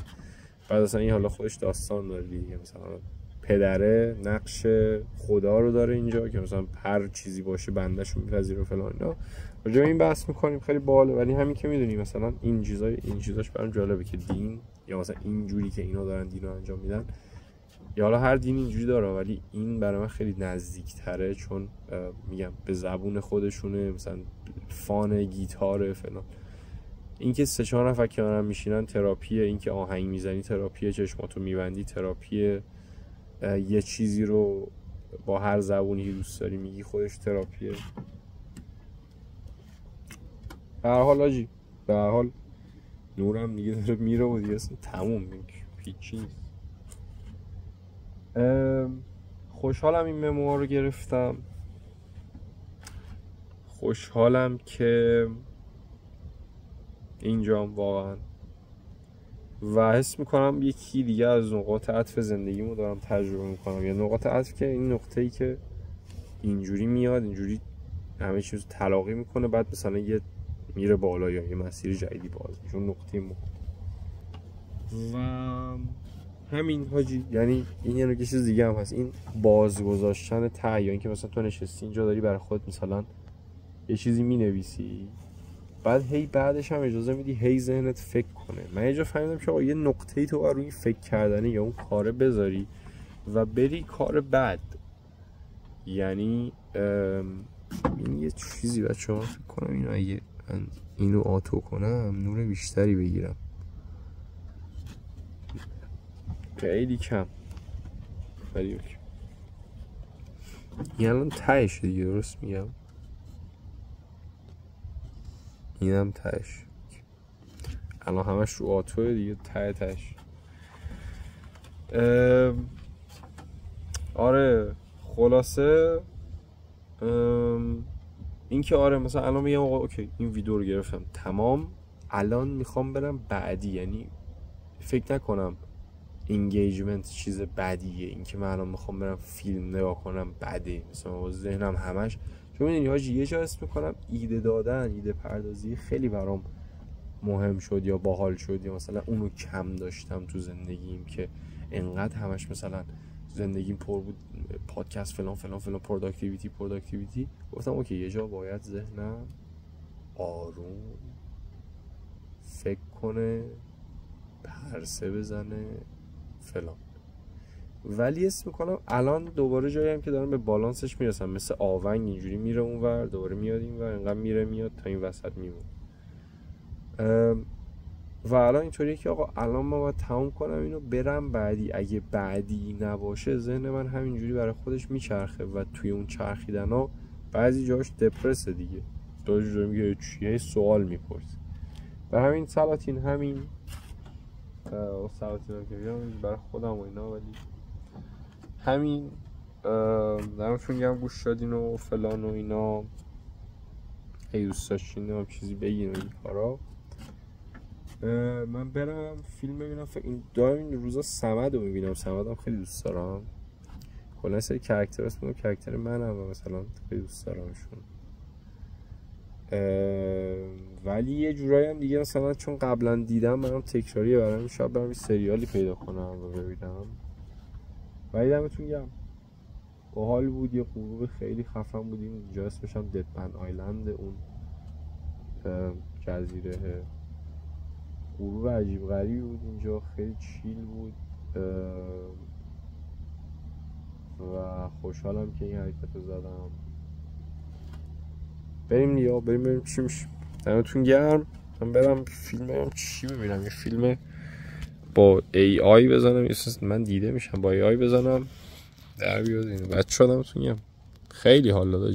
بعد اصلا این حالا خودش داستان داره دیگه، مثلا پدره نقش خدا رو داره اینجا که مثلا هر چیزی باشه بنده‌شو میپذیره و فلان اینا. راجع به این بحث میکنیم، خیلی باحاله. ولی همین که میدونی مثلا این چیزاش برام جالبه که دین یا مثلا این جوری که اینا دارن دینو انجام میدن، یا حالا هر دین اینجوری داره ولی این برای من خیلی نزدیک‌تره، چون میگم به زبون خودشونه، مثلا فان گیتار فلان. اینکه 3-4 نفر کنارم میشینن تراپیه، اینکه آهنگ میزنی تراپیه، چشماتو میبندی تراپیه، یه چیزی رو با هر زبونی که دوست داری میگی خودش تراپیه. به هر حال آجی، به هر حال نورم دیگه داره میره و دیگه اصلا تموم پیچی. خوشحالم این مموها رو گرفتم، خوشحالم که اینجام واقعا، و حس میکنم یکی دیگه از نقاط عطف زندگیمو دارم تجربه میکنم، یا نقاط عطف که این نقطه‌ای که اینجوری میاد، اینجوری همه چیز تلاقی میکنه، بعد مثلا یه میره بالا یا یه مسیر جدیدی باز میشه، اون نقطه ما. و همین حاجی، یعنی این یه چیز دیگه هم هست، این بازگذاشتن ته، یا اینکه مثلا تو نشستی اینجا داری برای خودت مثلا یه چیزی مینویسی، بعد هی بعدش هم اجازه میدی هی ذهنت فکر کنه. من یه جا فهمیدم که آقا یه نقطه‌ای تو روی این فکر کردنه یا اون کاره بذاری و بری کار بعد. یعنی این یه چیزی بچه‌ها فکر کنم اینو اگه من اینو آتو کنم نور بیشتری بگیرم، خیلی کم، ولی اوکی. این الان تهشه دیگه، درست میگم؟ اینم تهش، الان همش رو آتوه دیگه، تهش. آره خلاصه اینکه آره مثلا الان میگم آقا اوکی این ویدیو رو گرفتم تمام، الان میخوام برم بعدی. یعنی فکر نکنم انگیجمنت چیز بدیه، اینکه من الان میخوام برم فیلم نگاه کنم بده، مثلا ذهنم همش چون میدونی حاجی یه جا اسم میکنم ایده دادن، ایده پردازی خیلی برام مهم شد یا باحال شد، یا مثلا اونو کم داشتم تو زندگیم که انقدر همش مثلا زندگیم پر بود پادکست فلان فلان فلان پروداکتیویتی. گفتم اوکی یه جا باید ذهنم آروم فکر کنه، پرسه بزنه فلان. ولی اسم میکنم الان دوباره جایی هم که دارم به بالانسش میرسم، مثل آونگ اینجوری میره اونور دوباره میاد اینور، انقدر میره میاد تا این وسط میمونه. و الان اینطوریه که آقا الان من باید تموم کنم اینو برم بعدی. اگه بعدی نباشه ذهن من همینجوری برای خودش میچرخه و توی اون چرخیدن ها بعضی جاش دپرسه دیگه، جایی میگه چیه سوال میپرسی. و همین سلاطین همین سلاطین هم که بیام برای خودم و اینا، ولی همین دمتون گرم گوش دادین و فلان و اینا. ای دوست داشتین هم چیزی بگین و این کارا. من برم فیلم ببینم. این روزا صمد رو میبینم، صمد هم خیلی دوست دارم. کلا سری کرکتر اسم کرکتر منم و مثلا خیلی دوست دارمشون. ولی یه جورایی هم دیگه مثلا چون قبلا دیدم منم تکراریه برام، شاید برم یه سریالی پیدا کنم و ببینم. ولی دمتون گرم باحال بود. یه غروب خیلی خفن بودیم اینجا، اسمش هم ددمن آیلند، اون جزیره. غروب عجیب غریبی بود اینجا، خیلی چیل بود و خوشحالم که این حرکت رو زدم. بریم چی میشه. دمتون گرم. من برم فیلم چی ببینم، یه فیلم با AI بزنم، من دیده میشم با AI بزنم در بیاد اینو. بچه‌ها دمتون گرم، خیلی حال داد.